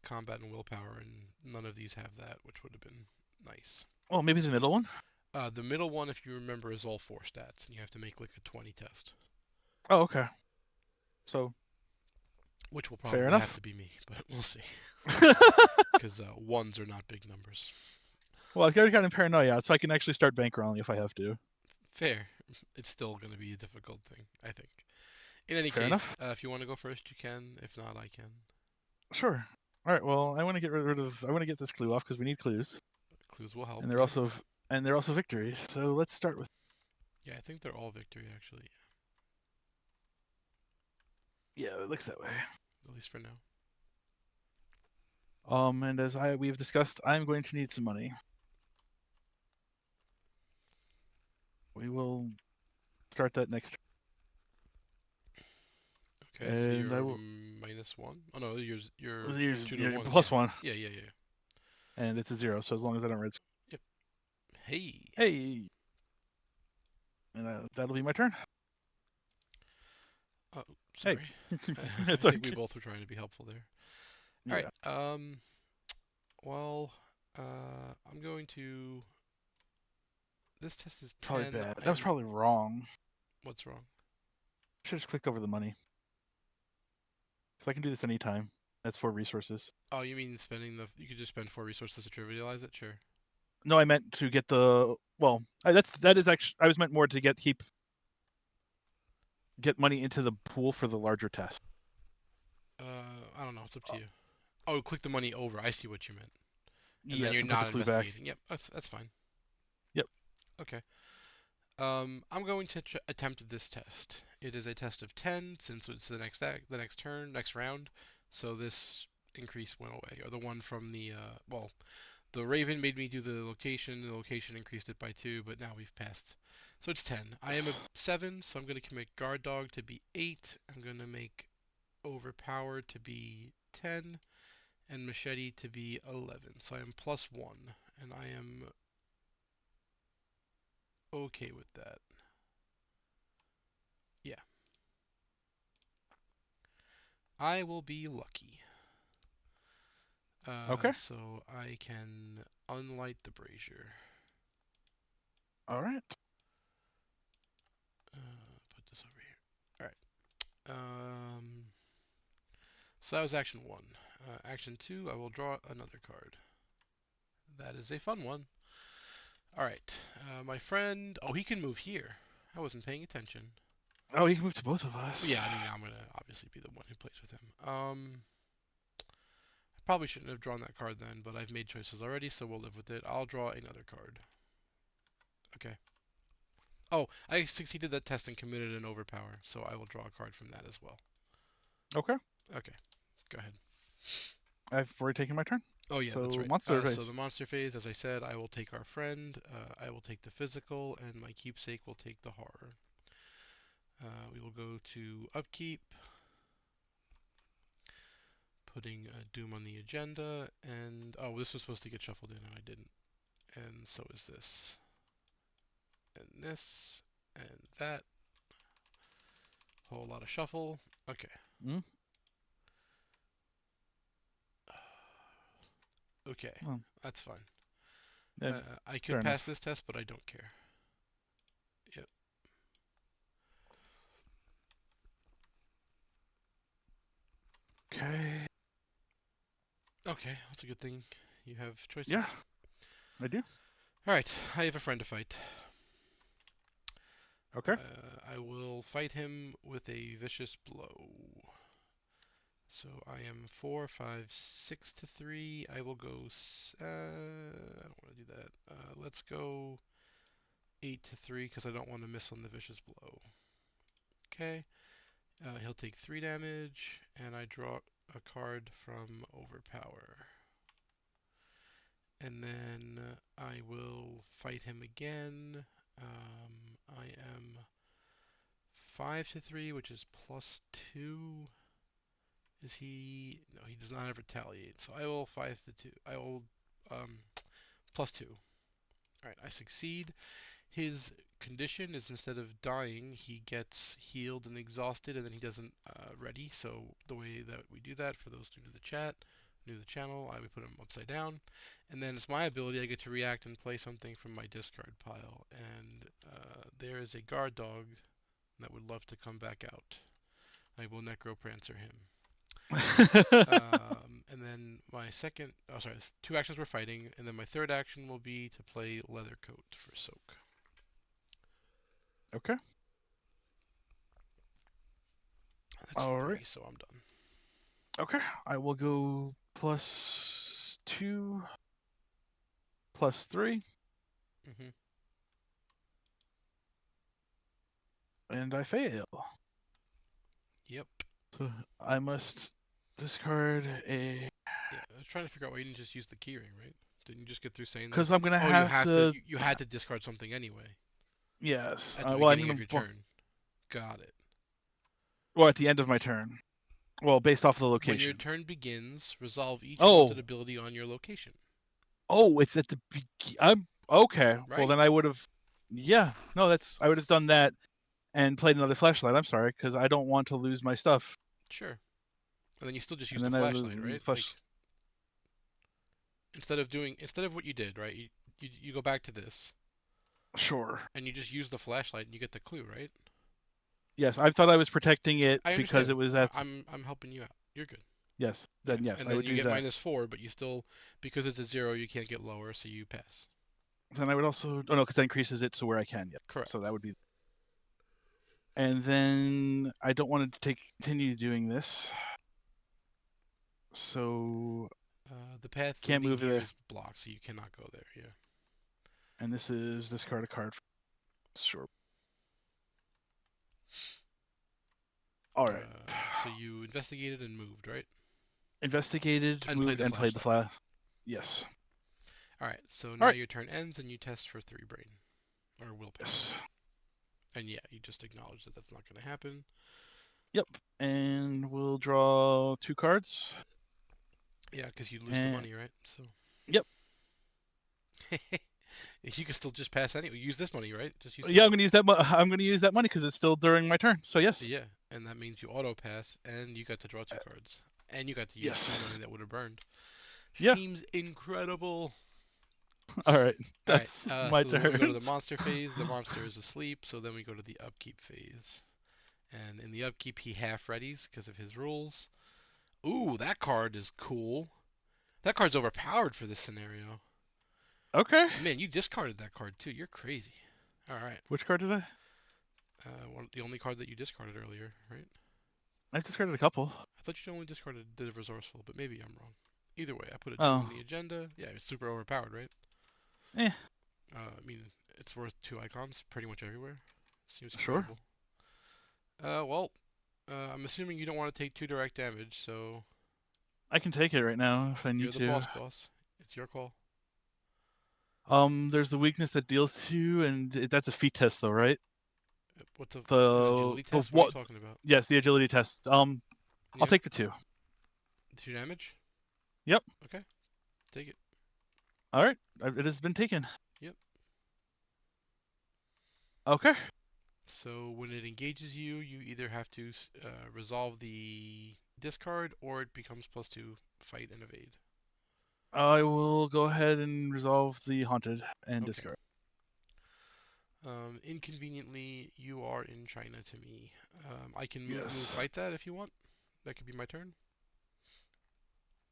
[SPEAKER 1] combat and willpower, and none of these have that, which would have been nice.
[SPEAKER 2] Well, maybe the middle one?
[SPEAKER 1] The middle one, if you remember, is all 4 stats, and you have to make like a 20 test.
[SPEAKER 2] Oh, okay. So,
[SPEAKER 1] which will probably have to be me, but we'll see. Because 1s are not big numbers.
[SPEAKER 2] Well, I've got kind of paranoia, so I can actually start bankrolling if I have to.
[SPEAKER 1] Fair. It's still going to be a difficult thing, I think. In any case, if you want to go first, you can. If not, I can.
[SPEAKER 2] Sure. All right. Well, I want to get rid of. I want to get this clue off because we need clues.
[SPEAKER 1] clues will help.
[SPEAKER 2] and they're
[SPEAKER 1] Yeah.
[SPEAKER 2] also victories. So let's start with
[SPEAKER 1] Yeah, I think they're all victory actually.
[SPEAKER 2] yeah, it looks that way.
[SPEAKER 1] At least for now.
[SPEAKER 2] And as we've discussed, I'm going to need some money. We will start that next,
[SPEAKER 1] Okay, so
[SPEAKER 2] and I
[SPEAKER 1] you're
[SPEAKER 2] will
[SPEAKER 1] -1. Oh no, you're
[SPEAKER 2] use
[SPEAKER 1] 2 to 1. Yeah.
[SPEAKER 2] plus one,
[SPEAKER 1] Yeah, yeah, yeah.
[SPEAKER 2] and it's a 0. So as long as I don't red,
[SPEAKER 1] Yep. Hey.
[SPEAKER 2] hey, and that'll be my turn.
[SPEAKER 1] Oh,
[SPEAKER 2] Hey,
[SPEAKER 1] sorry. I
[SPEAKER 2] it's
[SPEAKER 1] think we
[SPEAKER 2] okay.
[SPEAKER 1] both were trying to be helpful there. All
[SPEAKER 2] Yeah,
[SPEAKER 1] right. Well, I'm going to. This test is
[SPEAKER 2] probably
[SPEAKER 1] 10.
[SPEAKER 2] bad. That was probably wrong.
[SPEAKER 1] What's wrong?
[SPEAKER 2] Should have just clicked over the money because I can do this anytime. That's 4 resources.
[SPEAKER 1] Oh, you mean spending the? You could just spend 4 resources to trivialize it. Sure.
[SPEAKER 2] No, I meant to get the well. That is actually I was meant more to get money into the pool for the larger test.
[SPEAKER 1] I don't know. It's up to you. Oh, click the money over. I see what you meant. And then
[SPEAKER 2] Yes,
[SPEAKER 1] you're
[SPEAKER 2] and put the
[SPEAKER 1] not
[SPEAKER 2] clue back.
[SPEAKER 1] investigating. Yep, that's fine.
[SPEAKER 2] Yep.
[SPEAKER 1] Okay. I'm going to attempt this test. It is a test of 10 since it's the next turn, next round. So this increase went away, or the one from the well, the Raven made me do the location. The location increased it by 2, but now we've passed. So it's 10. I am a 7, so I'm going to make Guard Dog to be 8. I'm going to make Overpower to be 10, and Machete to be 11. So I am +1, and I am okay with that. Yeah. I will be lucky.
[SPEAKER 2] Okay.
[SPEAKER 1] So I can unlight the brazier.
[SPEAKER 2] All right.
[SPEAKER 1] Put this over here. All right. So that was action 1. Action 2, I will draw another card. That is a fun one. All right. My friend. Oh, he can move here. I wasn't paying attention.
[SPEAKER 2] Oh, he can move to both of us.
[SPEAKER 1] Yeah, I mean, I'm gonna obviously be the one who plays with him. I probably shouldn't have drawn that card then, but I've made choices already, so we'll live with it. I'll draw another card. Okay. Oh, I succeeded that test and committed an overpower, so I will draw a card from that as well.
[SPEAKER 2] Okay.
[SPEAKER 1] Okay, go ahead.
[SPEAKER 2] I've already taken my turn.
[SPEAKER 1] Oh yeah,
[SPEAKER 2] so
[SPEAKER 1] that's right.
[SPEAKER 2] Monster
[SPEAKER 1] So
[SPEAKER 2] phase.
[SPEAKER 1] the monster phase, as I said, I will take our friend. I will take the physical, and my keepsake will take the horror. We will go to upkeep, putting Doom on the agenda, and oh, this was supposed to get shuffled in, and I didn't. And so is this, and this, and that. Whole lot of shuffle. Okay.
[SPEAKER 2] Mm.
[SPEAKER 1] Okay,
[SPEAKER 2] Well,
[SPEAKER 1] that's fine.
[SPEAKER 2] yeah,
[SPEAKER 1] I
[SPEAKER 2] fair
[SPEAKER 1] could
[SPEAKER 2] enough.
[SPEAKER 1] pass this test, but I don't care. Yep.
[SPEAKER 2] Okay.
[SPEAKER 1] Okay, that's a good thing. You have choices.
[SPEAKER 2] Yeah, I do.
[SPEAKER 1] All right, I have a friend to fight.
[SPEAKER 2] Okay.
[SPEAKER 1] I will fight him with a vicious blow. So I am 4, 5, 6 to 3. I will go. I don't want to do that. Let's go 8 to 3 because I don't want to miss on the vicious blow. Okay. He'll take 3 damage, and I draw a card from Overpower. And then I will fight him again. I am 5 to 3, which is +2. Is he? No, he does not have retaliate. So I will 5 to 2. I will +2. All right, I succeed. His condition is instead of dying, he gets healed and exhausted, and then he doesn't ready. So the way that we do that, for those new to the chat, new to the channel, I would put him upside down, and then it's my ability. I get to react and play something from my discard pile, and there is a guard dog that would love to come back out. I will Necroprancer him. And then my second, oh sorry, 2 actions we're fighting, and then my third action will be to play Leathercoat for soak.
[SPEAKER 2] Okay.
[SPEAKER 1] That's
[SPEAKER 2] All
[SPEAKER 1] 3,
[SPEAKER 2] right.
[SPEAKER 1] so I'm done.
[SPEAKER 2] Okay. I will go +2. +3,
[SPEAKER 1] Mm-hmm.
[SPEAKER 2] and I fail.
[SPEAKER 1] Yep.
[SPEAKER 2] So I must discard a.
[SPEAKER 1] Yeah, I was trying to figure out why you didn't just use the keyring, right? Didn't you just get through saying that?
[SPEAKER 2] Because I'm gonna
[SPEAKER 1] Oh, you
[SPEAKER 2] have
[SPEAKER 1] have to.
[SPEAKER 2] to.
[SPEAKER 1] You had to discard something anyway
[SPEAKER 2] Yes.
[SPEAKER 1] at the
[SPEAKER 2] Well, I'm
[SPEAKER 1] beginning of
[SPEAKER 2] gonna.
[SPEAKER 1] your turn. Got it.
[SPEAKER 2] Well, at the end of my turn. Well, based off the
[SPEAKER 1] When your
[SPEAKER 2] location.
[SPEAKER 1] turn begins, resolve each haunted
[SPEAKER 2] Oh.
[SPEAKER 1] ability on your location.
[SPEAKER 2] Oh, it's at the. I'm okay. Well,
[SPEAKER 1] Right?
[SPEAKER 2] then I would have. Yeah. No, that's. I would have done that and played another flashlight. I'm sorry, because I don't want to lose my stuff.
[SPEAKER 1] Sure. And then you still just use
[SPEAKER 2] And
[SPEAKER 1] the
[SPEAKER 2] then I
[SPEAKER 1] flashlight,
[SPEAKER 2] lose
[SPEAKER 1] right?
[SPEAKER 2] flash.
[SPEAKER 1] Like instead of what you did, right? You go back to this
[SPEAKER 2] Sure.
[SPEAKER 1] and you just use the flashlight and you get the clue, right?
[SPEAKER 2] Yes, I thought I was protecting it
[SPEAKER 1] I
[SPEAKER 2] because
[SPEAKER 1] understand.
[SPEAKER 2] it was at.
[SPEAKER 1] I'm helping you out. You're good.
[SPEAKER 2] Yes.
[SPEAKER 1] Yeah,
[SPEAKER 2] Then yes,
[SPEAKER 1] and
[SPEAKER 2] I
[SPEAKER 1] then
[SPEAKER 2] would
[SPEAKER 1] you
[SPEAKER 2] do
[SPEAKER 1] get
[SPEAKER 2] that.
[SPEAKER 1] -4, but you still, because it's a 0, you can't get lower, so you pass.
[SPEAKER 2] Then I would also. Oh no, because that increases it to where I can. Yeah. So
[SPEAKER 1] Correct.
[SPEAKER 2] that would be. And then I don't want to continue doing this. So
[SPEAKER 1] The path
[SPEAKER 2] can't
[SPEAKER 1] leading
[SPEAKER 2] move
[SPEAKER 1] here
[SPEAKER 2] there.
[SPEAKER 1] is blocked, so you cannot go there. Yeah.
[SPEAKER 2] And this is discard a card. Sure. All right.
[SPEAKER 1] So you investigated and moved, right?
[SPEAKER 2] Investigated,
[SPEAKER 1] And played
[SPEAKER 2] moved,
[SPEAKER 1] the
[SPEAKER 2] and played the
[SPEAKER 1] flashlight.
[SPEAKER 2] flash. Yes.
[SPEAKER 1] All right. So
[SPEAKER 2] All
[SPEAKER 1] now
[SPEAKER 2] right.
[SPEAKER 1] your turn ends, and you test for 3 brain or willpower.
[SPEAKER 2] Yes.
[SPEAKER 1] And yeah, you just acknowledge that that's not going to happen.
[SPEAKER 2] Yep. And we'll draw 2 cards.
[SPEAKER 1] Yeah, because you lose the
[SPEAKER 2] And
[SPEAKER 1] money, right? So
[SPEAKER 2] yep.
[SPEAKER 1] you can still just pass anyway. Use this money, right? Just use this
[SPEAKER 2] Yeah, I'm
[SPEAKER 1] money.
[SPEAKER 2] gonna use that. I'm gonna use that money because it's still during my turn. So yes.
[SPEAKER 1] Yeah, and that means you auto pass, and you got to draw 2 cards, and you got to use
[SPEAKER 2] Yes.
[SPEAKER 1] 2 money that would have burned.
[SPEAKER 2] Yeah.
[SPEAKER 1] Seems incredible.
[SPEAKER 2] All right.
[SPEAKER 1] All right,
[SPEAKER 2] That's my
[SPEAKER 1] so when we go to
[SPEAKER 2] turn.
[SPEAKER 1] the monster phase, the monster is asleep. So then we go to the upkeep phase, and in the upkeep he half readies because of his rules. Ooh, that card is cool. That card's overpowered for this scenario.
[SPEAKER 2] Okay.
[SPEAKER 1] Man, you discarded that card too. You're crazy. All right,
[SPEAKER 2] Which card did I?
[SPEAKER 1] the only card that you discarded earlier, right?
[SPEAKER 2] I discarded a couple.
[SPEAKER 1] I thought you only discarded the resourceful, but maybe I'm wrong. Either way, I put it down
[SPEAKER 2] Oh.
[SPEAKER 1] on the agenda. Yeah, it's super overpowered, right?
[SPEAKER 2] Eh.
[SPEAKER 1] I mean, it's worth 2 icons pretty much everywhere. Seems
[SPEAKER 2] Sure.
[SPEAKER 1] incredible. Well, I'm assuming you don't want to take 2 direct damage, so
[SPEAKER 2] I can take it right now if I
[SPEAKER 1] you're
[SPEAKER 2] need
[SPEAKER 1] the
[SPEAKER 2] to.
[SPEAKER 1] boss. It's your call.
[SPEAKER 2] There's the weakness that deals 2, and that's a feat test though, right?
[SPEAKER 1] What's an
[SPEAKER 2] The
[SPEAKER 1] agility
[SPEAKER 2] the
[SPEAKER 1] test? What are you
[SPEAKER 2] what?
[SPEAKER 1] talking about?
[SPEAKER 2] Yes, the agility test. I'll
[SPEAKER 1] Yep.
[SPEAKER 2] take the 2.
[SPEAKER 1] 2 damage?
[SPEAKER 2] Yep.
[SPEAKER 1] Okay, take it.
[SPEAKER 2] All right. It has been taken.
[SPEAKER 1] Yep.
[SPEAKER 2] Okay.
[SPEAKER 1] So when it engages you, you either have to resolve the discard, or it becomes +2 fight and evade.
[SPEAKER 2] I will go ahead and resolve the haunted and
[SPEAKER 1] Okay.
[SPEAKER 2] discard.
[SPEAKER 1] Inconveniently, you are in China to me. I can move,
[SPEAKER 2] Yes.
[SPEAKER 1] fight that if you want. That could be my turn.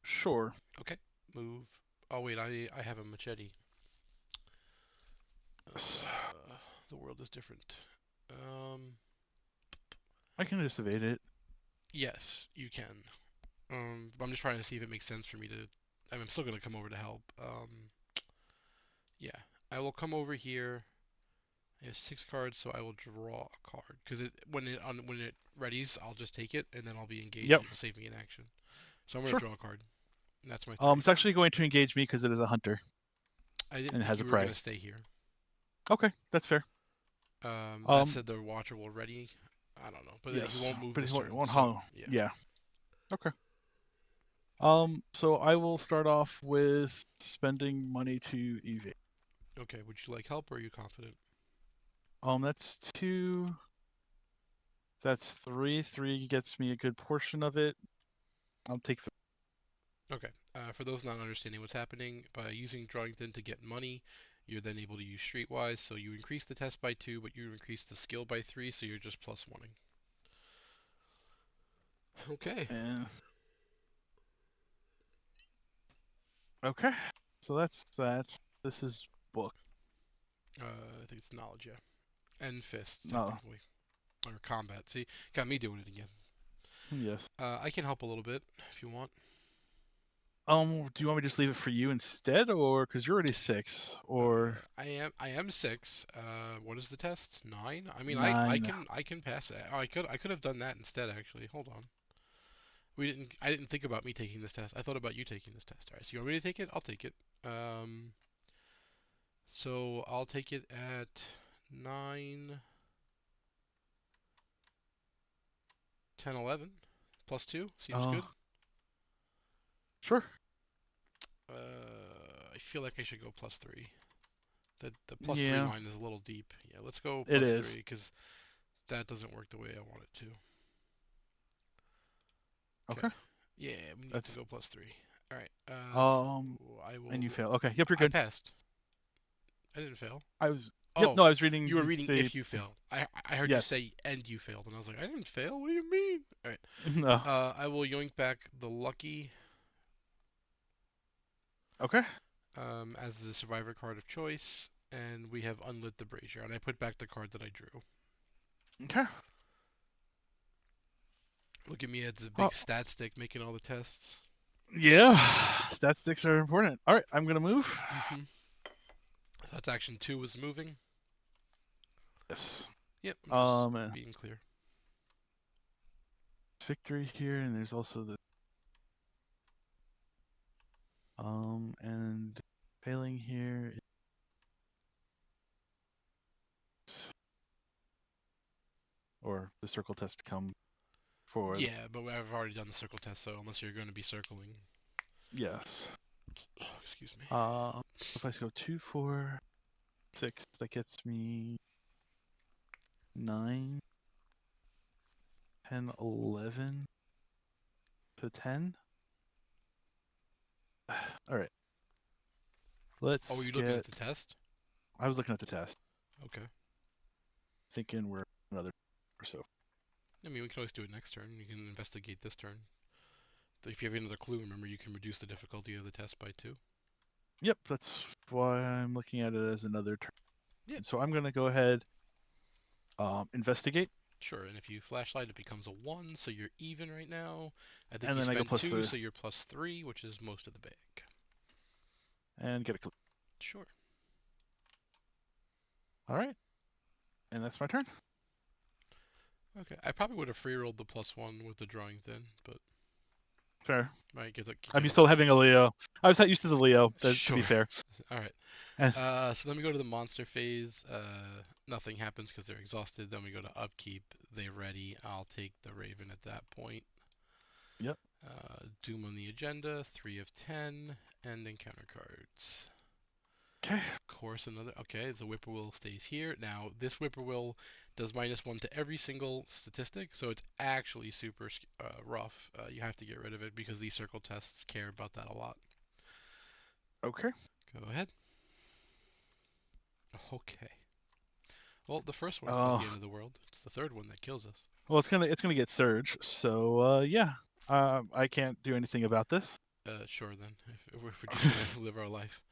[SPEAKER 2] Sure.
[SPEAKER 1] Okay, move. Oh wait, I have a machete.
[SPEAKER 2] Yes.
[SPEAKER 1] The world is different.
[SPEAKER 2] I can just evade it.
[SPEAKER 1] Yes, you can. But I'm just trying to see if it makes sense for me to. I mean, I'm still gonna come over to help. Yeah, I will come over here. I have 6 cards, so I will draw a card because when it readies, I'll just take it and then I'll be engaged.
[SPEAKER 2] Yep.
[SPEAKER 1] It'll save me an action. So I'm gonna
[SPEAKER 2] Sure.
[SPEAKER 1] draw a card. And that's my 3.
[SPEAKER 2] It's actually going to engage me because it is a hunter
[SPEAKER 1] I didn't
[SPEAKER 2] and it
[SPEAKER 1] think
[SPEAKER 2] has a
[SPEAKER 1] you were
[SPEAKER 2] prey.
[SPEAKER 1] gonna stay here.
[SPEAKER 2] Okay, that's fair.
[SPEAKER 1] That said, the Watcher will ready. I don't know, but
[SPEAKER 2] Yes,
[SPEAKER 1] he won't move
[SPEAKER 2] but
[SPEAKER 1] this
[SPEAKER 2] it
[SPEAKER 1] turn.
[SPEAKER 2] won't.
[SPEAKER 1] So yeah.
[SPEAKER 2] Yeah. Okay. So I will start off with spending money to evade.
[SPEAKER 1] Okay. Would you like help, or are you confident?
[SPEAKER 2] That's 2. That's 3. 3 gets me a good portion of it. I'll take 3.
[SPEAKER 1] Okay. For those not understanding what's happening, by using Drawington to get money, you're then able to use Streetwise. So you increase the test by 2, but you increase the skill by 3, so you're just +1ing. Okay.
[SPEAKER 2] And okay, so that's that. This is book.
[SPEAKER 1] I think it's knowledge, yeah, and fists
[SPEAKER 2] No.
[SPEAKER 1] technically, or combat. See, got me doing it again.
[SPEAKER 2] Yes.
[SPEAKER 1] I can help a little bit if you want.
[SPEAKER 2] Do you want me to just leave it for you instead, or because you're already 6 or
[SPEAKER 1] I am 6. What is the test? 9. I mean, I
[SPEAKER 2] 9?
[SPEAKER 1] can I can pass it. Oh, I could have done that instead actually. Hold on. We didn't. I didn't think about me taking this test. I thought about you taking this test. All right. So you want me to take it? I'll take it. So I'll take it at 9, 10, 11 plus 2. Seems
[SPEAKER 2] Oh,
[SPEAKER 1] good.
[SPEAKER 2] sure.
[SPEAKER 1] I feel like I should go plus 3. The plus 3
[SPEAKER 2] Yeah,
[SPEAKER 1] line is a little deep. Yeah, let's go
[SPEAKER 2] it
[SPEAKER 1] plus
[SPEAKER 2] is.
[SPEAKER 1] 3 because that doesn't work the way I want it to. Okay.
[SPEAKER 2] Okay.
[SPEAKER 1] Yeah, we need to
[SPEAKER 2] That's
[SPEAKER 1] go plus 3. All right. So
[SPEAKER 2] um,
[SPEAKER 1] I
[SPEAKER 2] and you
[SPEAKER 1] will.
[SPEAKER 2] fail. Okay. Yep, you're
[SPEAKER 1] I
[SPEAKER 2] good.
[SPEAKER 1] passed. I didn't fail.
[SPEAKER 2] I was. Yep.
[SPEAKER 1] Oh,
[SPEAKER 2] No, I was reading
[SPEAKER 1] you were reading
[SPEAKER 2] the
[SPEAKER 1] if you fail. I heard you
[SPEAKER 2] yes.
[SPEAKER 1] say and you failed, and I was like, I didn't fail. What do you mean? All right.
[SPEAKER 2] No.
[SPEAKER 1] I will yoink back the lucky
[SPEAKER 2] Okay.
[SPEAKER 1] as the survivor card of choice, and we have unlit the brazier, and I put back the card that I drew.
[SPEAKER 2] Okay.
[SPEAKER 1] Look at me as a
[SPEAKER 2] Oh,
[SPEAKER 1] big stat stick making all the tests.
[SPEAKER 2] yeah. Stat sticks are important. All right, I'm gonna move.
[SPEAKER 1] Mm-hmm. That's action 2 was moving.
[SPEAKER 2] Yes.
[SPEAKER 1] Yep, I'm just
[SPEAKER 2] And
[SPEAKER 1] being clear.
[SPEAKER 2] victory here, and there's also the and failing here. Or the circle test become for the,
[SPEAKER 1] Yeah, but I've already done the circle test, so unless you're going to be circling.
[SPEAKER 2] yes.
[SPEAKER 1] Oh, excuse me.
[SPEAKER 2] If I go 2, 4, 6, that gets me 9, 10, 11 to 10. All right.
[SPEAKER 1] Oh, were
[SPEAKER 2] Let's
[SPEAKER 1] you looking at
[SPEAKER 2] get.
[SPEAKER 1] the test?
[SPEAKER 2] I was looking at the test,
[SPEAKER 1] Okay.
[SPEAKER 2] thinking we're another or so.
[SPEAKER 1] I mean, we can always do it next turn. You can investigate this turn. If you have another clue, remember you can reduce the difficulty of the test by 2.
[SPEAKER 2] Yep, that's why I'm looking at it as another turn.
[SPEAKER 1] Yeah,
[SPEAKER 2] So I'm gonna go ahead, investigate,
[SPEAKER 1] sure. And if you flashlight, it becomes a 1, so you're even right now. I think
[SPEAKER 2] and
[SPEAKER 1] you
[SPEAKER 2] then I go
[SPEAKER 1] spend
[SPEAKER 2] plus
[SPEAKER 1] 2,
[SPEAKER 2] the
[SPEAKER 1] so you're plus 3, which is most of the bag.
[SPEAKER 2] and get a clue.
[SPEAKER 1] Sure.
[SPEAKER 2] All right, and that's my turn.
[SPEAKER 1] Okay. I probably would have free rolled the plus 1 with the drawing then, but
[SPEAKER 2] Fair.
[SPEAKER 1] might get a
[SPEAKER 2] I'm
[SPEAKER 1] get a
[SPEAKER 2] still having a Leo. I was not used to the Leo. To be
[SPEAKER 1] sure.
[SPEAKER 2] fair.
[SPEAKER 1] All right.
[SPEAKER 2] And
[SPEAKER 1] So then we go to the monster phase. Nothing happens because they're exhausted. Then we go to upkeep. They're ready. I'll take the Raven at that point.
[SPEAKER 2] yep.
[SPEAKER 1] Doom on the agenda. 3 of 10. And encounter cards.
[SPEAKER 2] Okay.
[SPEAKER 1] Of course, another. Okay, the Whippoorwill stays here. Now, this Whippoorwill does -1 to every single statistic, so it's actually super rough. You have to get rid of it because these circle tests care about that a lot.
[SPEAKER 2] Okay.
[SPEAKER 1] Go ahead. Okay. Well, the first one's not the
[SPEAKER 2] Oh,
[SPEAKER 1] end of the world. It's the third one that kills us.
[SPEAKER 2] well, it's gonna get surge. So yeah. I can't do anything about this.
[SPEAKER 1] Sure then. If we're just gonna live our life,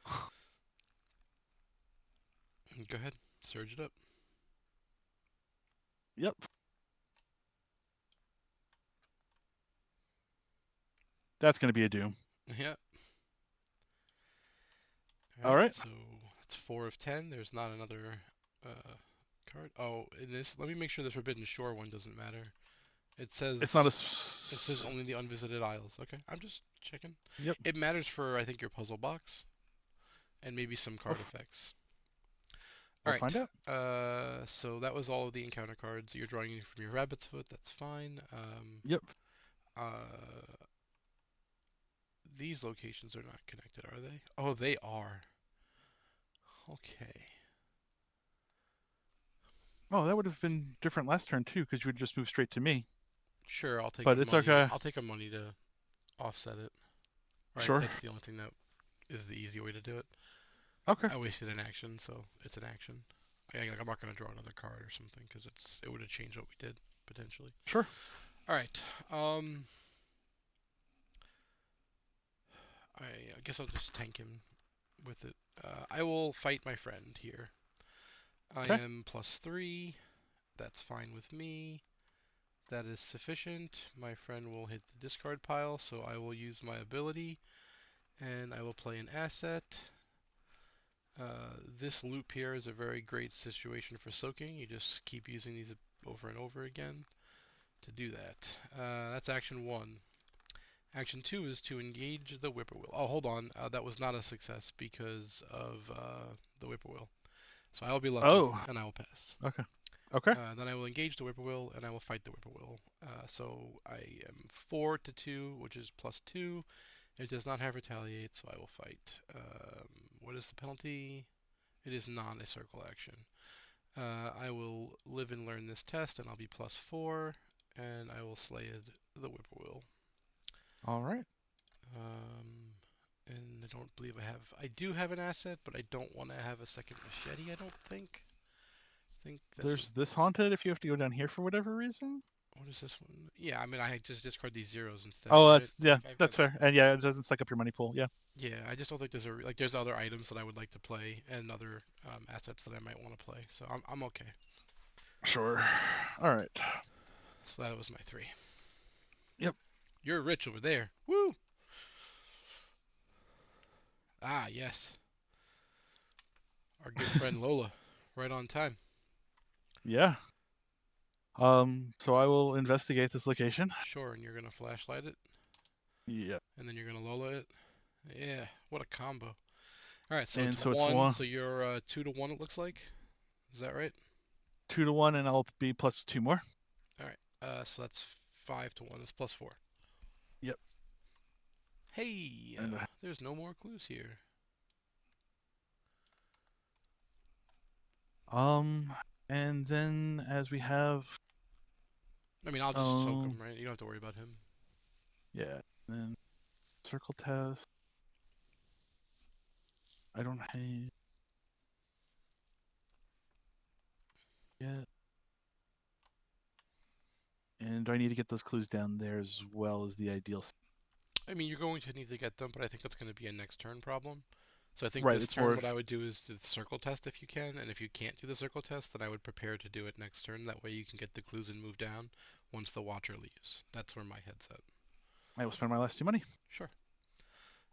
[SPEAKER 1] go ahead, surge it up.
[SPEAKER 2] Yep. That's gonna be a doom.
[SPEAKER 1] Yeah. All
[SPEAKER 2] All
[SPEAKER 1] right.
[SPEAKER 2] right.
[SPEAKER 1] So that's 4 of 10. There's not another card. Oh, in this, let me make sure the Forbidden Shore one doesn't matter. It
[SPEAKER 2] It's not a.
[SPEAKER 1] says it says only the unvisited isles. Okay, I'm just checking.
[SPEAKER 2] Yep.
[SPEAKER 1] It matters for I think your puzzle box and maybe some
[SPEAKER 2] We'll,
[SPEAKER 1] card effects. All
[SPEAKER 2] we'll find
[SPEAKER 1] right.
[SPEAKER 2] out.
[SPEAKER 1] So that was all of the encounter cards. You're drawing from your rabbit's foot. That's fine.
[SPEAKER 2] Yep.
[SPEAKER 1] Uh, these locations are not connected, are they? Oh, they are. Okay.
[SPEAKER 2] Oh, that would have been different last turn too, because you would just move straight to me.
[SPEAKER 1] Sure, I'll take a
[SPEAKER 2] But it's
[SPEAKER 1] money.
[SPEAKER 2] okay.
[SPEAKER 1] I'll take a money to offset it. Right,
[SPEAKER 2] Sure.
[SPEAKER 1] that's the only thing that is the easy way to do it.
[SPEAKER 2] Okay.
[SPEAKER 1] I wasted an action, so it's an action. I'm not gonna draw another card or something because it would have changed what we did potentially.
[SPEAKER 2] Sure.
[SPEAKER 1] All right. I guess I'll just tank him with it. I will fight my friend here. I
[SPEAKER 2] Okay.
[SPEAKER 1] am +3. That's fine with me. That is sufficient. My friend will hit the discard pile, so I will use my ability and I will play an asset. This loop here is a very great situation for soaking. You just keep using these over and over again to do that. That's action 1. Action 2 is to engage the whippoorwill. Oh, hold on. That was not a success because of the whippoorwill. So I will be lucky,
[SPEAKER 2] Oh,
[SPEAKER 1] and I will pass.
[SPEAKER 2] okay. Okay.
[SPEAKER 1] Then I will engage the whippoorwill, and I will fight the whippoorwill. So I am 4 to 2, which is +2. It does not have retaliate, so I will fight. What is the penalty? It is not a circle action. I will live and learn this test, and I'll be +4, and I will slay the whippoorwill.
[SPEAKER 2] All right.
[SPEAKER 1] And I don't believe I have. I do have an asset, but I don't want to have a second machete. I don't think. I think that's.
[SPEAKER 2] There's this haunted if you have to go down here for whatever reason.
[SPEAKER 1] What is this one? Yeah, I mean, I just discard these zeros instead,
[SPEAKER 2] Oh,
[SPEAKER 1] right?
[SPEAKER 2] that's yeah,
[SPEAKER 1] Like I've got.
[SPEAKER 2] that's fair. And yeah, it doesn't suck up your money pool. Yeah.
[SPEAKER 1] Yeah, I just don't think there's other items that I would like to play and other assets that I might want to play. So I'm okay.
[SPEAKER 2] Sure. All right.
[SPEAKER 1] So that was my 3.
[SPEAKER 2] Yep.
[SPEAKER 1] You're rich over there. Woo! Ah, yes. Our good friend Lola. Right on time.
[SPEAKER 2] Yeah. So I will investigate this location.
[SPEAKER 1] Sure, and you're gonna flashlight it,
[SPEAKER 2] Yeah.
[SPEAKER 1] and then you're gonna Lola it. Yeah, what a combo. Alright, so
[SPEAKER 2] And
[SPEAKER 1] it's
[SPEAKER 2] so it's
[SPEAKER 1] 1,
[SPEAKER 2] one,
[SPEAKER 1] so you're 2 to 1, it looks like. Is that right?
[SPEAKER 2] 2 to 1, and I'll be plus 2 more.
[SPEAKER 1] Alright, so that's 5 to 1. That's +4.
[SPEAKER 2] Yep.
[SPEAKER 1] Hey,
[SPEAKER 2] And
[SPEAKER 1] there's no more clues here.
[SPEAKER 2] and then as we have,
[SPEAKER 1] I mean, I'll just soak him, right? You don't have to worry about him.
[SPEAKER 2] yeah, then circle test. I don't have yet. And do I need to get those clues down there as well as the ideal?
[SPEAKER 1] I mean, you're going to need to get them, but I think that's going to be a next turn problem. So I think
[SPEAKER 2] Right.
[SPEAKER 1] this
[SPEAKER 2] It's
[SPEAKER 1] turn,
[SPEAKER 2] more.
[SPEAKER 1] what I would do is do the circle test if you can, and if you can't do the circle test, then I would prepare to do it next turn. That way you can get the clues and move down once the Watcher leaves. That's where my head's at.
[SPEAKER 2] I will spend my last 2 money.
[SPEAKER 1] Sure.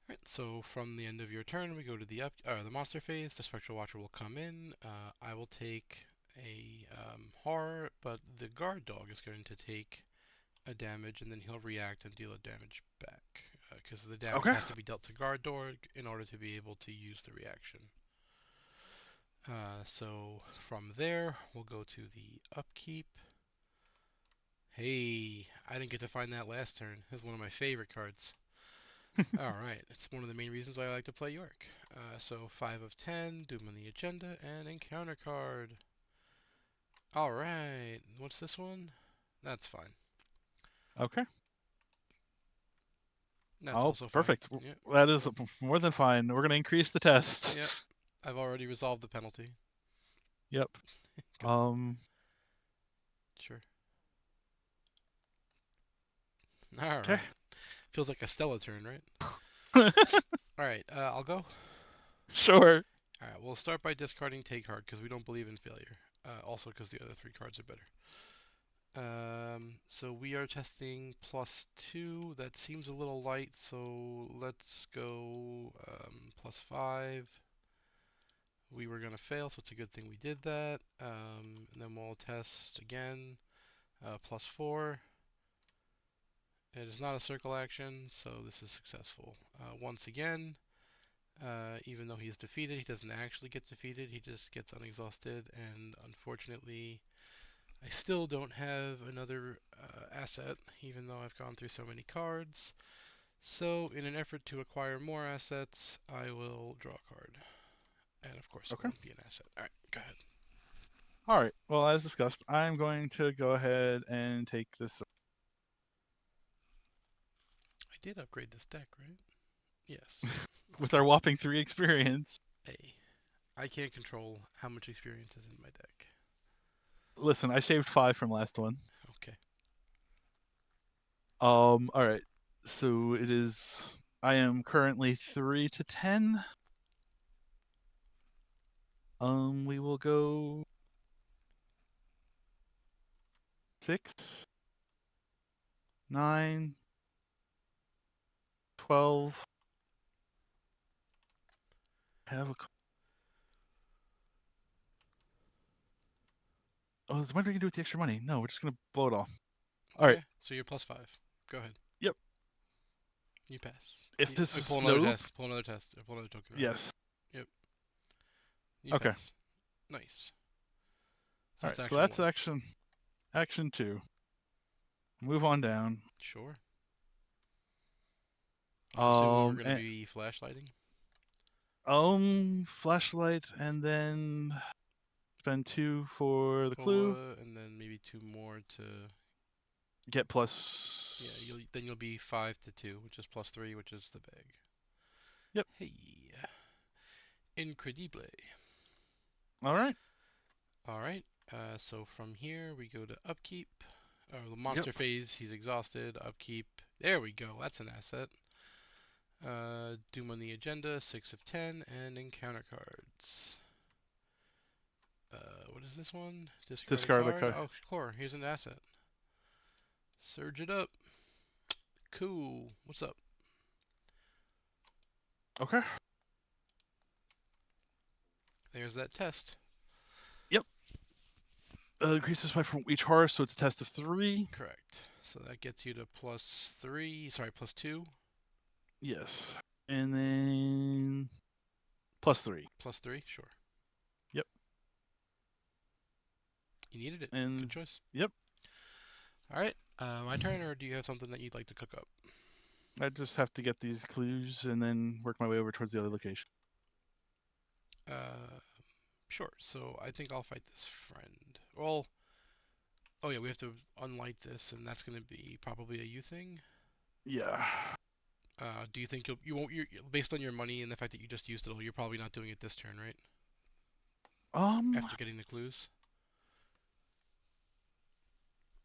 [SPEAKER 1] Right. So from the end of your turn, we go to the monster phase. The Spectral Watcher will come in. I will take a horror, but the guard dog is going to take a damage, and then he'll react and deal a damage back. Because the damage
[SPEAKER 2] Okay.
[SPEAKER 1] has to be dealt to guard dog in order to be able to use the reaction. So from there, we'll go to the upkeep. Hey, I didn't get to find that last turn. It's one of my favorite cards. Alright, it's one of the main reasons why I like to play York. So 5 of 10, Doom on the agenda, and encounter card. Alright, what's this one? That's fine.
[SPEAKER 2] Okay.
[SPEAKER 1] That's
[SPEAKER 2] Oh,
[SPEAKER 1] also fine.
[SPEAKER 2] perfect.
[SPEAKER 1] Yep.
[SPEAKER 2] That is more than fine. We're going to increase the test.
[SPEAKER 1] Yep. I've already resolved the penalty.
[SPEAKER 2] Yep.
[SPEAKER 1] Go. Sure. Alright.
[SPEAKER 2] Okay.
[SPEAKER 1] Feels like a Stella turn, right? Alright, I'll go.
[SPEAKER 2] Sure.
[SPEAKER 1] Alright, we'll start by discarding Take Heart because we don't believe in failure. Also because the other 3 cards are better. So we are testing +2. That seems a little light, so let's go +5. We were going to fail, so it's a good thing we did that. And then we'll test again, +4. It is not a circle action, so this is successful. Once again, even though he is defeated, he doesn't actually get defeated, he just gets unexhausted, and unfortunately, I still don't have another asset, even though I've gone through so many cards. So, in an effort to acquire more assets, I will draw a card. And of course, it
[SPEAKER 2] Okay.
[SPEAKER 1] won't be an asset. Alright, go ahead.
[SPEAKER 2] All right. Well, as discussed, I'm going to go ahead and take this.
[SPEAKER 1] I did upgrade this deck, right? Yes.
[SPEAKER 2] With our whopping 3 experience.
[SPEAKER 1] Hey, I can't control how much experience is in my deck.
[SPEAKER 2] Listen, I saved 5 from last one.
[SPEAKER 1] Okay.
[SPEAKER 2] All right. So it is. I am currently 3 to 10. We will go 6, 9, 12, have a. Oh, what are we gonna do with the extra money? No, we're just gonna blow it all. All right.
[SPEAKER 1] Okay, so you're +5. Go ahead.
[SPEAKER 2] Yep.
[SPEAKER 1] You pass.
[SPEAKER 2] If this is
[SPEAKER 1] Pull another
[SPEAKER 2] nope.
[SPEAKER 1] test. Pull another test. Or pull another token, rather.
[SPEAKER 2] Yes.
[SPEAKER 1] Yep. You
[SPEAKER 2] Okay.
[SPEAKER 1] pass. Nice. So
[SPEAKER 2] All
[SPEAKER 1] that's
[SPEAKER 2] right. So
[SPEAKER 1] action
[SPEAKER 2] that's
[SPEAKER 1] 1.
[SPEAKER 2] action 2. Move on down.
[SPEAKER 1] Sure. I'm assuming we're going to be flashlighting.
[SPEAKER 2] Flashlight, and then spend 2 for the clue.
[SPEAKER 1] Cola, and then maybe 2 more to...
[SPEAKER 2] Get plus.
[SPEAKER 1] Yeah, then you'll be 5 to 2, which is +3, which is the bag.
[SPEAKER 2] Yep.
[SPEAKER 1] Hey. Incredible.
[SPEAKER 2] All right.
[SPEAKER 1] Alright, so from here we go to upkeep. The monster phase, he's exhausted. Upkeep. There we go, that's an asset. Doom on the agenda, 6 of 10, and encounter cards. What is this one?
[SPEAKER 2] Discard
[SPEAKER 1] a
[SPEAKER 2] a card.
[SPEAKER 1] Oh, core, here's an asset. Surge it up. Cool. What's up?
[SPEAKER 2] Okay.
[SPEAKER 1] There's that test.
[SPEAKER 2] Increases by from each horror, so it's a test of 3.
[SPEAKER 1] Correct. So that gets you to +3. Sorry, +2.
[SPEAKER 2] Yes. And then +3.
[SPEAKER 1] +3, sure.
[SPEAKER 2] Yep.
[SPEAKER 1] You needed it.
[SPEAKER 2] And
[SPEAKER 1] good choice.
[SPEAKER 2] Yep.
[SPEAKER 1] Alright, my turn, or do you have something that you'd like to cook up?
[SPEAKER 2] I just have to get these clues and then work my way over towards the other location.
[SPEAKER 1] Sure. So I think I'll fight this friend. Well, oh yeah, we have to unlight this, and that's going to be probably a you thing.
[SPEAKER 2] Yeah.
[SPEAKER 1] Do you think you won't? Based on your money and the fact that you just used it all, you're probably not doing it this turn, right? After getting the clues.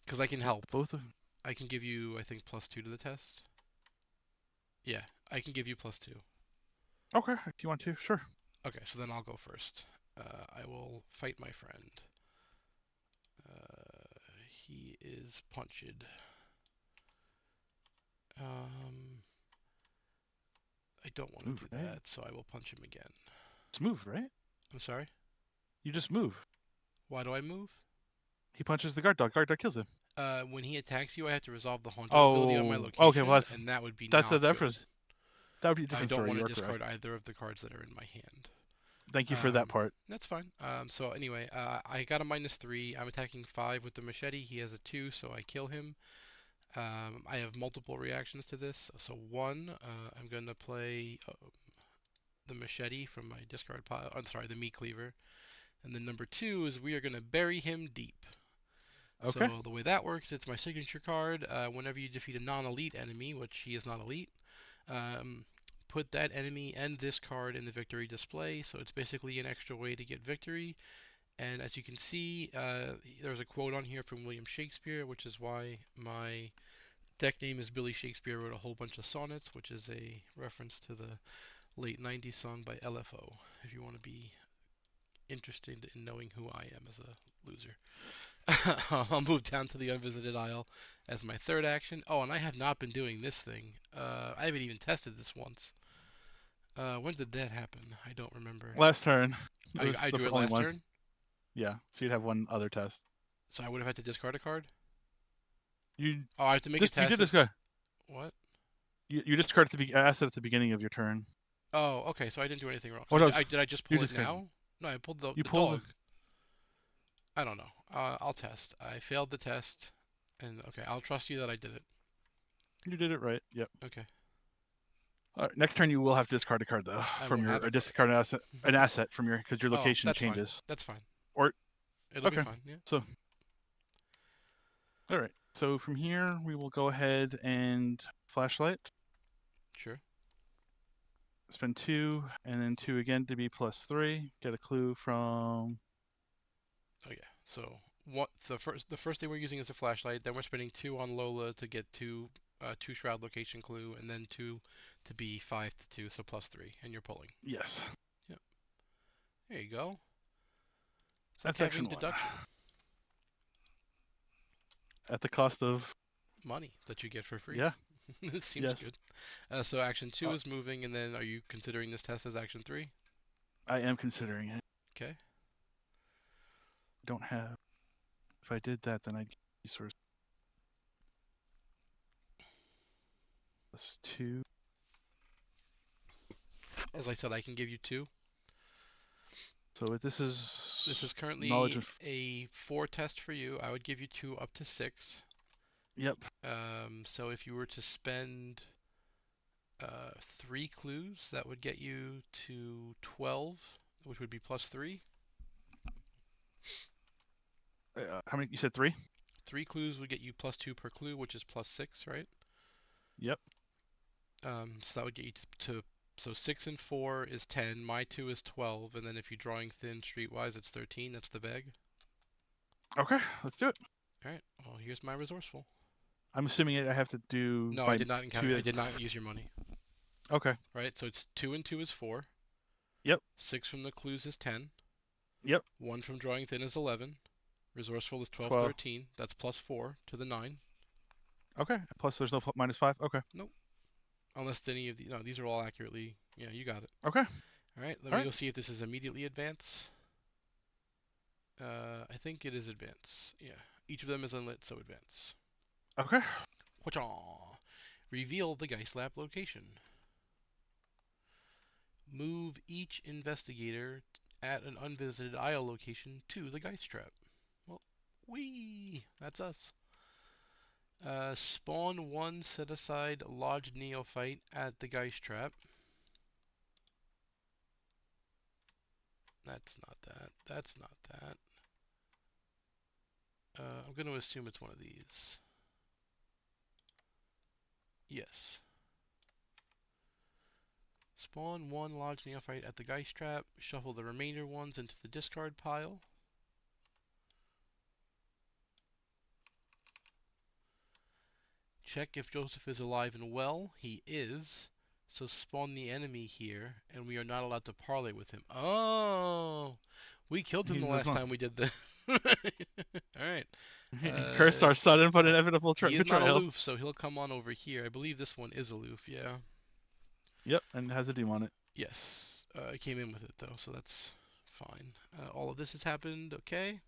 [SPEAKER 1] Because I can help.
[SPEAKER 2] Both of.
[SPEAKER 1] I can give you, I think, +2 to the test. Yeah, I can give you +2.
[SPEAKER 2] Okay, if you want to, sure.
[SPEAKER 1] Okay, so then I'll go first. I will fight my friend. He is punched. I don't want to do that, so I will punch him again.
[SPEAKER 2] It's move, right?
[SPEAKER 1] I'm sorry?
[SPEAKER 2] You just move.
[SPEAKER 1] Why do I move?
[SPEAKER 2] He punches the guard dog. Guard dog kills him.
[SPEAKER 1] When he attacks you, I have to resolve the haunted ability on my location.
[SPEAKER 2] Okay, well
[SPEAKER 1] and that would be
[SPEAKER 2] that's
[SPEAKER 1] not
[SPEAKER 2] a difference.
[SPEAKER 1] good.
[SPEAKER 2] That would be a different
[SPEAKER 1] I don't
[SPEAKER 2] story.
[SPEAKER 1] want to discard either of the cards that are in my hand.
[SPEAKER 2] Thank you for that part.
[SPEAKER 1] That's fine. So anyway, I got a -3. I'm attacking 5 with the machete. He has a 2, so I kill him. I have multiple reactions to this. So 1, I'm going to play the machete from my discard pile. I'm sorry, the meat cleaver. And then number 2 is we are going to bury him deep.
[SPEAKER 2] Okay.
[SPEAKER 1] So the way that works, it's my signature card. Whenever you defeat a non-elite enemy, which he is not elite, put that enemy and this card in the victory display. So it's basically an extra way to get victory. And as you can see, there's a quote on here from William Shakespeare, which is why my deck name is Billy Shakespeare Wrote a Whole Bunch of Sonnets, which is a reference to the late 90s song by LFO, if you want to be interested in knowing who I am as a loser. I'll move down to the Unvisited Isle as my third action. Oh, and I have not been doing this thing. I haven't even tested this once. When did that happen? I don't remember.
[SPEAKER 2] Last turn.
[SPEAKER 1] I drew it last turn?
[SPEAKER 2] Yeah, so you'd have one other test.
[SPEAKER 1] So I would have had to discard a card?
[SPEAKER 2] I
[SPEAKER 1] have to make a test.
[SPEAKER 2] You did discard.
[SPEAKER 1] What?
[SPEAKER 2] You discarded the asset at the beginning of your turn.
[SPEAKER 1] Oh, okay, so I didn't do anything wrong.
[SPEAKER 2] So
[SPEAKER 1] did I just pull it now? No, I pulled the dog. I don't know. I'll test. I failed the test, and okay, I'll trust you that I did it.
[SPEAKER 2] You did it right. Yep.
[SPEAKER 1] Okay.
[SPEAKER 2] All right, next turn you will have to discard a card though from your discard an asset from your because your location changes.
[SPEAKER 1] Fine. That's fine.
[SPEAKER 2] Or
[SPEAKER 1] it'll be fine. Yeah.
[SPEAKER 2] So all right. So from here we will go ahead and flashlight.
[SPEAKER 1] Sure.
[SPEAKER 2] Spend 2 and then 2 again to be +3. Get a clue from.
[SPEAKER 1] Oh yeah. So what the first thing we're using is a flashlight. Then we're spending 2 on Lola to get 2 shroud location clue, and then 2 to be 5 to 2, so +3, and you're pulling.
[SPEAKER 2] Yes.
[SPEAKER 1] Yep. There you go.
[SPEAKER 2] That's action deduction. At the cost of
[SPEAKER 1] money that you get for free.
[SPEAKER 2] Yeah.
[SPEAKER 1] This seems good. So action 2 is moving, and then are you considering this test as action 3?
[SPEAKER 2] I am considering it.
[SPEAKER 1] Okay.
[SPEAKER 2] Don't have. If I did that, then I'd get resource +2.
[SPEAKER 1] As I said, I can give you 2.
[SPEAKER 2] So this is
[SPEAKER 1] This is
[SPEAKER 2] knowledge
[SPEAKER 1] currently
[SPEAKER 2] of.
[SPEAKER 1] a 4 test for you. I would give you 2 up to 6.
[SPEAKER 2] Yep.
[SPEAKER 1] So if you were to spend 3 clues, that would get you to 12, which would be +3.
[SPEAKER 2] How many? You said 3.
[SPEAKER 1] 3 clues would get you +2 per clue, which is +6, right?
[SPEAKER 2] Yep.
[SPEAKER 1] So that would get you to so 6 and 4 is 10. My 2 is 12, and then if you're drawing thin streetwise, it's 13. That's the bag.
[SPEAKER 2] Okay, let's do it.
[SPEAKER 1] All right. Well, here's my resourceful.
[SPEAKER 2] I'm assuming I have to do
[SPEAKER 1] No, I
[SPEAKER 2] by
[SPEAKER 1] did not encounter.
[SPEAKER 2] 2.
[SPEAKER 1] I did not use your money.
[SPEAKER 2] Okay.
[SPEAKER 1] Right. So it's 2 and 2 is 4.
[SPEAKER 2] Yep.
[SPEAKER 1] 6 from the clues is 10.
[SPEAKER 2] Yep.
[SPEAKER 1] 1 from drawing thin is 11. Resourceful is 12,
[SPEAKER 2] 12.
[SPEAKER 1] 13. That's +4 to the 9.
[SPEAKER 2] Okay. Plus, there's no -5. Okay.
[SPEAKER 1] Nope. Unless any of the no, these are all accurately. Yeah, you got it.
[SPEAKER 2] Okay.
[SPEAKER 1] All right. Let
[SPEAKER 2] All
[SPEAKER 1] me go
[SPEAKER 2] right.
[SPEAKER 1] see if this is immediately advance. I think it is advance. Yeah. Each of them is unlit, so advance.
[SPEAKER 2] Okay.
[SPEAKER 1] Wha-chaw. Reveal the Geist Lab location. Move each investigator at an unvisited IO location to the Geist Trap. Well, that's us. Spawn 1 set aside lodged neophyte at the Geist Trap. That's not that. That's not that. I'm going to assume it's one of these. Yes. Spawn 1 lodged neophyte at the Geist Trap. Shuffle the remainder ones into the discard pile. Check if Joseph is alive and well. He is. So spawn the enemy here, and we are not allowed to parlay with him. Oh! We killed him
[SPEAKER 2] He
[SPEAKER 1] the
[SPEAKER 2] was
[SPEAKER 1] last
[SPEAKER 2] not.
[SPEAKER 1] time we did this. Alright.
[SPEAKER 2] He cursed our sudden but inevitable
[SPEAKER 1] He is not
[SPEAKER 2] betrayal.
[SPEAKER 1] aloof, so he'll come on over here. I believe this one is aloof, yeah.
[SPEAKER 2] Yep, and has a doom on it.
[SPEAKER 1] Yes. I came in with it, though, so that's fine. All of this has happened, okay.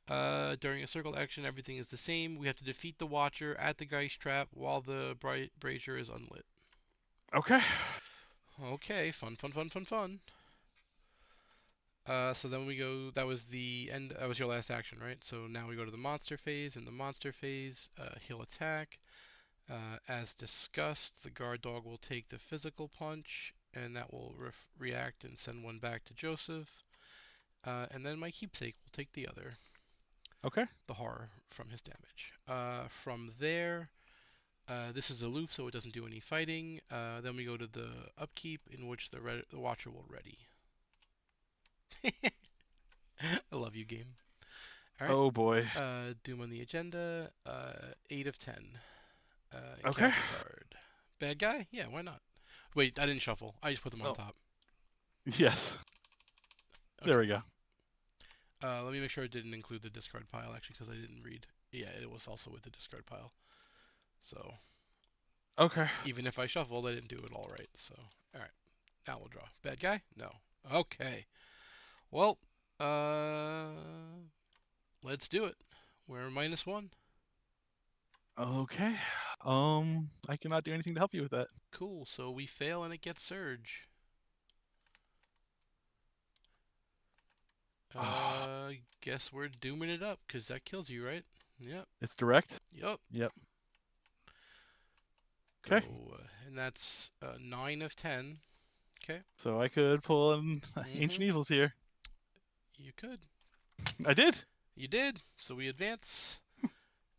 [SPEAKER 1] During a circle action, everything is the same. We have to defeat the Watcher at the Geist Trap while the Brazier is unlit.
[SPEAKER 2] Okay.
[SPEAKER 1] Okay, fun, fun, fun, fun, fun. So then we go. That was the end. That was your last action, right? So now we go to the monster phase. In the monster phase, he'll attack. As discussed, the guard dog will take the physical punch, and that will react and send one back to Joseph. And then my keepsake will take the other.
[SPEAKER 2] Okay.
[SPEAKER 1] The horror from his damage. From there, this is aloof, so it doesn't do any fighting. Then we go to the upkeep, in which the Watcher will ready. I love you, game. All right.
[SPEAKER 2] Oh boy.
[SPEAKER 1] Doom on the agenda. 8 of 10.
[SPEAKER 2] Okay.
[SPEAKER 1] Encounter card. Bad guy? Yeah, why not? Wait, I didn't shuffle. I just put them on top.
[SPEAKER 2] Yes.
[SPEAKER 1] Okay.
[SPEAKER 2] There we go.
[SPEAKER 1] Let me make sure I didn't include the discard pile, actually, because I didn't read. Yeah, it was also with the discard pile. So.
[SPEAKER 2] Okay.
[SPEAKER 1] Even if I shuffled, I didn't do it all right. So, all right. Now we'll draw. Bad guy? No. Okay. Well, let's do it. We're -1.
[SPEAKER 2] Okay. I cannot do anything to help you with that.
[SPEAKER 1] Cool. So we fail and it gets surge. Guess we're dooming it up because that kills you, right? Yep.
[SPEAKER 2] It's direct?
[SPEAKER 1] Yep.
[SPEAKER 2] Yep.
[SPEAKER 1] Go,
[SPEAKER 2] Okay.
[SPEAKER 1] and that's 9 of 10. Okay.
[SPEAKER 2] So I could pull an Ancient Evils here.
[SPEAKER 1] You could.
[SPEAKER 2] I did.
[SPEAKER 1] You did. So we advance.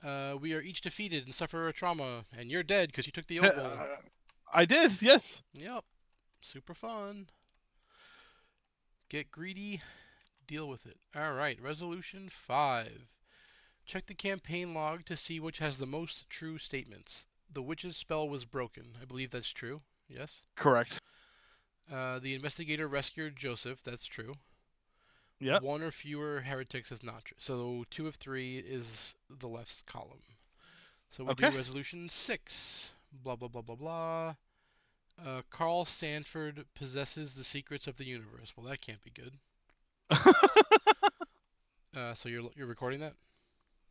[SPEAKER 1] We are each defeated and suffer a trauma, and you're dead because you took the oval.
[SPEAKER 2] I did, yes.
[SPEAKER 1] Yep. Super fun. Get greedy. Deal with it. Alright, resolution 5. Check the campaign log to see which has the most true statements. The witch's spell was broken. I believe that's true. Yes?
[SPEAKER 2] Correct.
[SPEAKER 1] The investigator rescued Joseph. That's true.
[SPEAKER 2] Yep.
[SPEAKER 1] 1 or fewer heretics is not true. So 2 of 3 is the left column. So we do resolution 6. Blah, blah, blah, blah, blah. Carl Sanford possesses the secrets of the universe. Well, that can't be good. So you're recording that?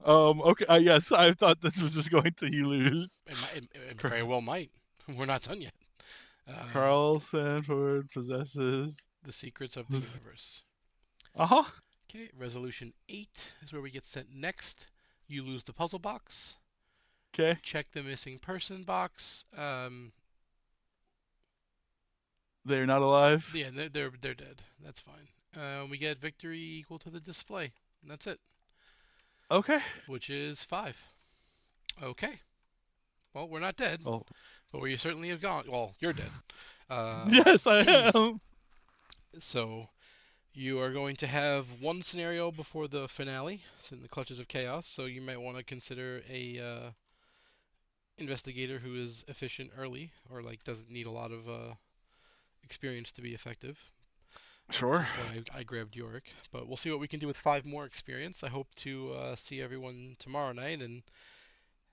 [SPEAKER 2] Okay. Yes, I thought this was just going to you lose.
[SPEAKER 1] It very well might. We're not done yet. Uh,
[SPEAKER 2] Carl Sanford possesses.
[SPEAKER 1] the secrets of the universe.
[SPEAKER 2] Uh huh.
[SPEAKER 1] Okay, resolution 8 is where we get sent next. You lose the puzzle box.
[SPEAKER 2] Okay.
[SPEAKER 1] Check the missing person box.
[SPEAKER 2] They're not alive.
[SPEAKER 1] Yeah, they're dead. That's fine. We get victory equal to the display. And that's it,
[SPEAKER 2] Okay.
[SPEAKER 1] which is 5. Okay. Well, we're not dead,
[SPEAKER 2] Oh.
[SPEAKER 1] but we certainly have gone. Well, you're dead.
[SPEAKER 2] Yes, I am.
[SPEAKER 1] So you are going to have one scenario before the finale. It's in the clutches of chaos. So you might want to consider a investigator who is efficient early, or like doesn't need a lot of experience to be effective. Which
[SPEAKER 2] Sure.
[SPEAKER 1] is why I grabbed Yorick. But we'll see what we can do with 5 more experience. I hope to see everyone tomorrow night and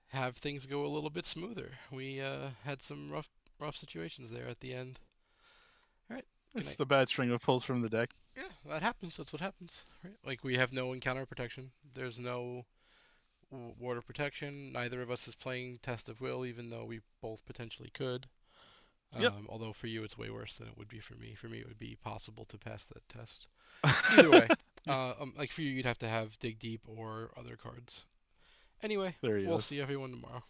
[SPEAKER 1] have things go a little bit smoother. We had some rough situations there at the end. All right. Good
[SPEAKER 2] It's
[SPEAKER 1] night.
[SPEAKER 2] just a bad string of pulls from the deck.
[SPEAKER 1] Yeah, that happens. That's what happens. Right? Like we have no encounter protection. There's no water protection. Neither of us is playing Test of Will, even though we both potentially could.
[SPEAKER 2] Yep.
[SPEAKER 1] Although for you it's way worse than it would be for me. For me it would be possible to pass that test. Either way, like for you you'd have to have Dig Deep or other cards. Anyway,
[SPEAKER 2] There he
[SPEAKER 1] we'll
[SPEAKER 2] is.
[SPEAKER 1] see everyone tomorrow.